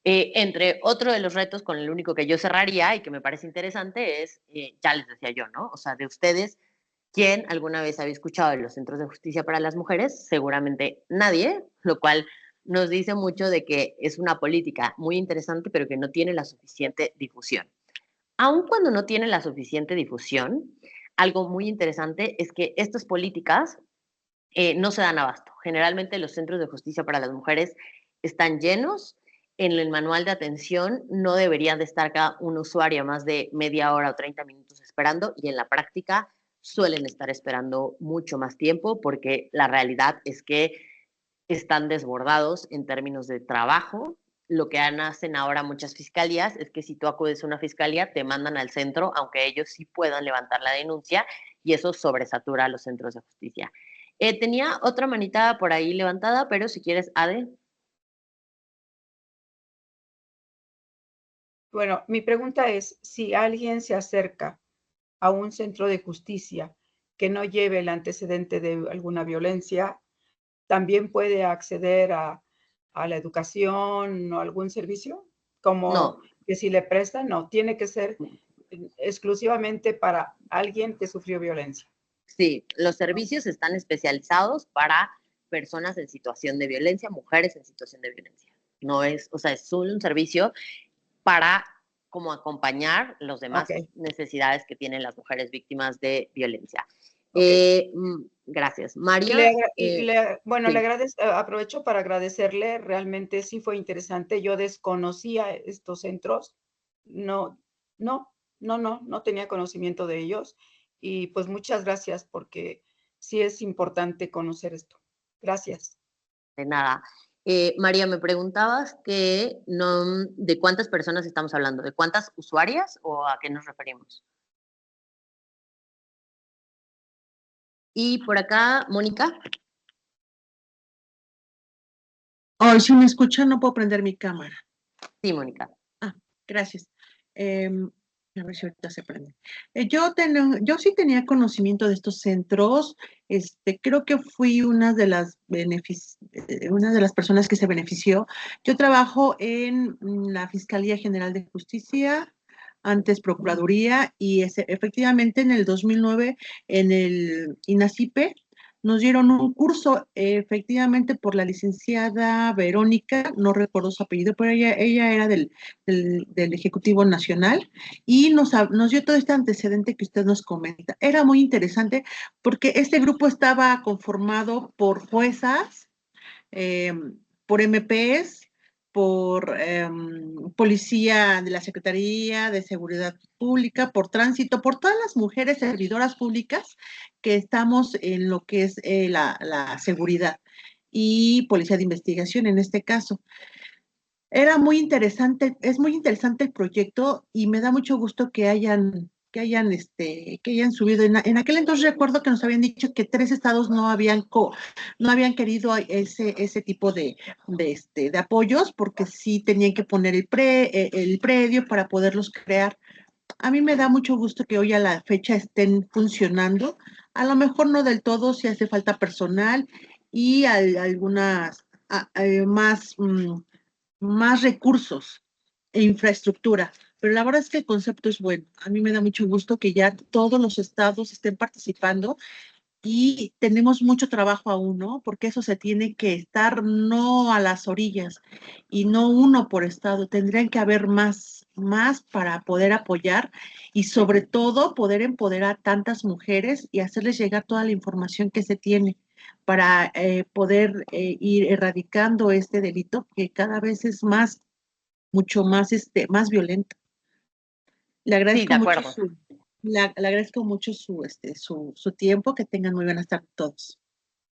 Entre otro de los retos, con el único que yo cerraría y que me parece interesante es, ya les decía yo, ¿no? O sea, de ustedes, ¿quién alguna vez había escuchado de los centros de justicia para las mujeres? Seguramente nadie, lo cual nos dice mucho de que es una política muy interesante, pero que no tiene la suficiente difusión. Aun cuando no tiene la suficiente difusión, algo muy interesante es que estas políticas no se dan abasto. Generalmente los centros de justicia para las mujeres están llenos. En el manual de atención no debería de estar cada un usuario más de media hora o 30 minutos esperando, y en la práctica suelen estar esperando mucho más tiempo porque la realidad es que están desbordados en términos de trabajo. Lo que hacen ahora muchas fiscalías es que si tú acudes a una fiscalía, te mandan al centro, aunque ellos sí puedan levantar la denuncia, y eso sobresatura a los centros de justicia. Tenía otra manita por ahí levantada, pero si quieres, Ade. Bueno, mi pregunta es, si alguien se acerca a un centro de justicia que no lleve el antecedente de alguna violencia, ¿también puede acceder a la educación o algún servicio? Como No, que si le prestan, no, tiene que ser exclusivamente para alguien que sufrió violencia, sí, los ¿no? servicios están especializados para personas en situación de violencia, mujeres en situación de violencia. No es, o sea, es solo un servicio para como acompañar los Ok, demás necesidades que tienen las mujeres víctimas de violencia. ok. Gracias. Y le, María, bueno, le sí, agradezco, aprovecho para agradecerle, realmente sí fue interesante. Yo desconocía estos centros, no, no, no tenía conocimiento de ellos. Y pues muchas gracias porque sí es importante conocer esto. Gracias. de nada. María, me preguntabas que no, ¿de cuántas personas estamos hablando? ¿De cuántas usuarias o a qué nos referimos? Y por acá, Mónica. Ay, si me escuchan, no puedo prender mi cámara. Sí, Mónica. Ah, gracias. A ver si ahorita se prende. Yo sí tenía conocimiento de estos centros. Creo que fui una de las personas que se benefició. Yo trabajo en la Fiscalía General de Justicia, antes Procuraduría, y efectivamente en el 2009 en el INACIPE nos dieron un curso, efectivamente, por la licenciada Verónica, no recuerdo su apellido, pero ella era del Ejecutivo Nacional, y nos dio todo este antecedente que usted nos comenta. Era muy interesante porque este grupo estaba conformado por juezas, eh, por MPs, por policía de la Secretaría de Seguridad Pública, por tránsito, por todas las mujeres servidoras públicas que estamos en lo que es la seguridad, y policía de investigación en este caso. Era muy interesante, es muy interesante el proyecto, y me da mucho gusto que hayan subido. En aquel entonces recuerdo que nos habían dicho que 3 estados no habían querido ese tipo de apoyos, porque sí tenían que poner el predio para poderlos crear. A mí me da mucho gusto que hoy a la fecha estén funcionando. A lo mejor no del todo, si hace falta personal y algunas más recursos e infraestructura, pero la verdad es que el concepto es bueno. A mí me da mucho gusto que ya todos los estados estén participando, y tenemos mucho trabajo aún, ¿no? Porque eso se tiene que estar no a las orillas y no uno por estado. Tendrían que haber más para poder apoyar, y sobre todo poder empoderar a tantas mujeres y hacerles llegar toda la información que se tiene para poder ir erradicando este delito que cada vez es mucho más violento. Le Sí, agradezco de mucho acuerdo. le agradezco mucho su tiempo. Que tengan muy buenas tardes todos.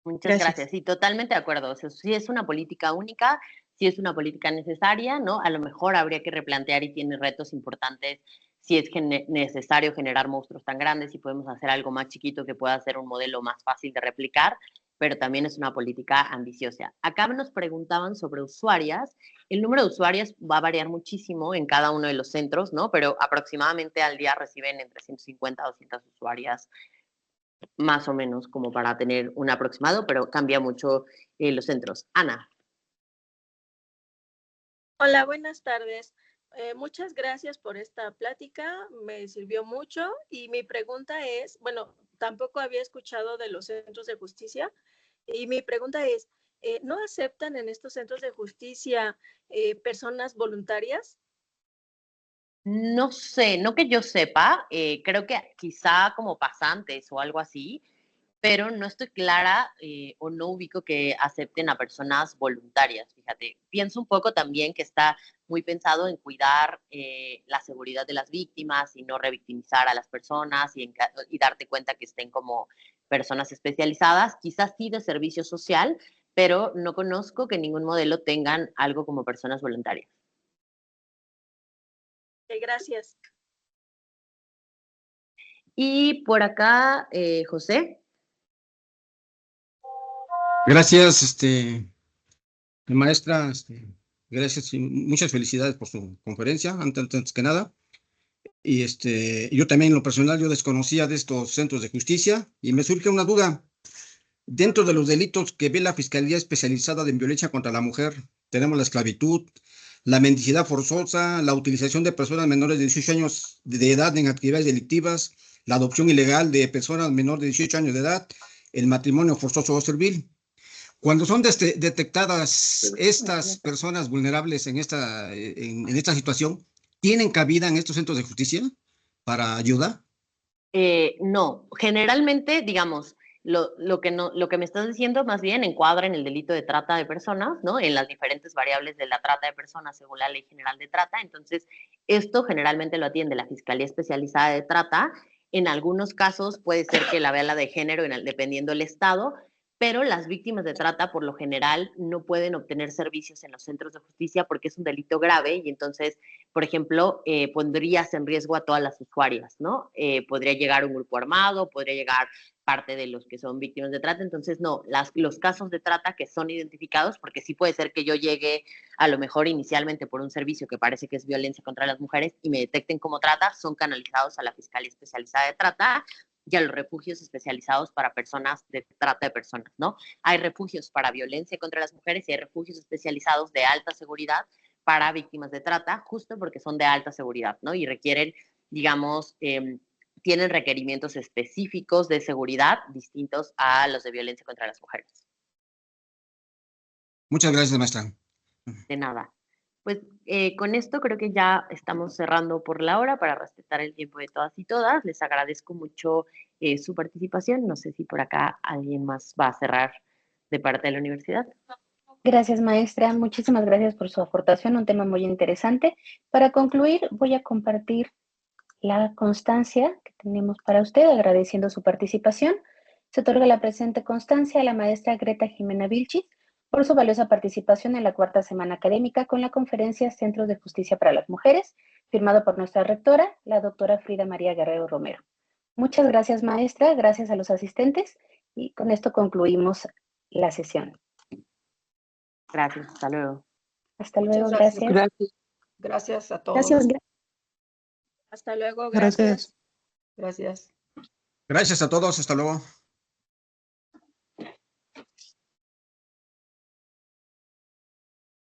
Muchas Gracias. gracias. Sí, totalmente de acuerdo. O sea, sí es una política única, sí es una política necesaria, ¿no? A lo mejor habría que replantear, y tiene retos importantes, si es necesario generar monstruos tan grandes y podemos hacer algo más chiquito que pueda ser un modelo más fácil de replicar, pero también es una política ambiciosa. Acá nos preguntaban sobre usuarias. El número de usuarias va a variar muchísimo en cada uno de los centros, ¿no? Pero aproximadamente al día reciben entre 150 a 200 usuarias más o menos, como para tener un aproximado, pero cambia mucho los centros. Ana. Hola, buenas tardes. Muchas gracias por esta plática, me sirvió mucho y mi pregunta es, bueno, tampoco había escuchado de los centros de justicia y mi pregunta es, ¿no aceptan en estos centros de justicia personas voluntarias? No sé, no que yo sepa, creo que quizá como pasantes o algo así, pero no estoy clara o no ubico que acepten a personas voluntarias, fíjate. Pienso un poco también que está muy pensado en cuidar la seguridad de las víctimas y no revictimizar a las personas y darte cuenta que estén como personas especializadas, quizás sí de servicio social, pero no conozco que ningún modelo tengan algo como personas voluntarias. Gracias. Y por acá, José. Gracias, maestra, gracias y muchas felicidades por su conferencia, antes que nada. Y yo también en lo personal, yo desconocía de estos centros de justicia y me surge una duda. Dentro de los delitos que ve la Fiscalía Especializada en Violencia contra la Mujer, tenemos la esclavitud, la mendicidad forzosa, la utilización de personas menores de 18 años de edad en actividades delictivas, la adopción ilegal de personas menores de 18 años de edad, el matrimonio forzoso o servil. Cuando son detectadas estas personas vulnerables en esta situación, ¿tienen cabida en estos centros de justicia para ayuda? No, generalmente, digamos, lo que me estás diciendo más bien encuadra en el delito de trata de personas, ¿no? En las diferentes variables de la trata de personas según la Ley General de Trata. Entonces, esto generalmente lo atiende la Fiscalía Especializada de Trata. En algunos casos puede ser que la vea la de género, dependiendo del estado, pero las víctimas de trata por lo general no pueden obtener servicios en los centros de justicia porque es un delito grave y entonces, por ejemplo, pondrías en riesgo a todas las usuarias, ¿no? Podría llegar un grupo armado, podría llegar parte de los que son víctimas de trata, entonces no, los casos de trata que son identificados, porque sí puede ser que yo llegue a lo mejor inicialmente por un servicio que parece que es violencia contra las mujeres y me detecten como trata, son canalizados a la Fiscalía Especializada de Trata y a los refugios especializados para personas de trata de personas, ¿no? Hay refugios para violencia contra las mujeres y hay refugios especializados de alta seguridad para víctimas de trata, justo porque son de alta seguridad, ¿no? Y requieren, digamos, tienen requerimientos específicos de seguridad distintos a los de violencia contra las mujeres. Muchas gracias, maestra. De nada. Pues con esto creo que ya estamos cerrando por la hora para respetar el tiempo de todas y todas. Les agradezco mucho su participación. No sé si por acá alguien más va a cerrar de parte de la universidad. Gracias, maestra. Muchísimas gracias por su aportación, un tema muy interesante. Para concluir, voy a compartir la constancia que tenemos para usted, agradeciendo su participación. Se otorga la presente constancia a la maestra Greta Jimena Vilchis por su valiosa participación en la cuarta semana académica con la conferencia Centros de Justicia para las Mujeres, firmado por nuestra rectora, la doctora Frida María Guerrero Romero. Muchas gracias, maestra, gracias a los asistentes y con esto concluimos la sesión. Gracias, hasta luego. Hasta luego, Muchas gracias. Gracias a todos. Gracias. Hasta luego, gracias. Gracias. Gracias a todos, hasta luego.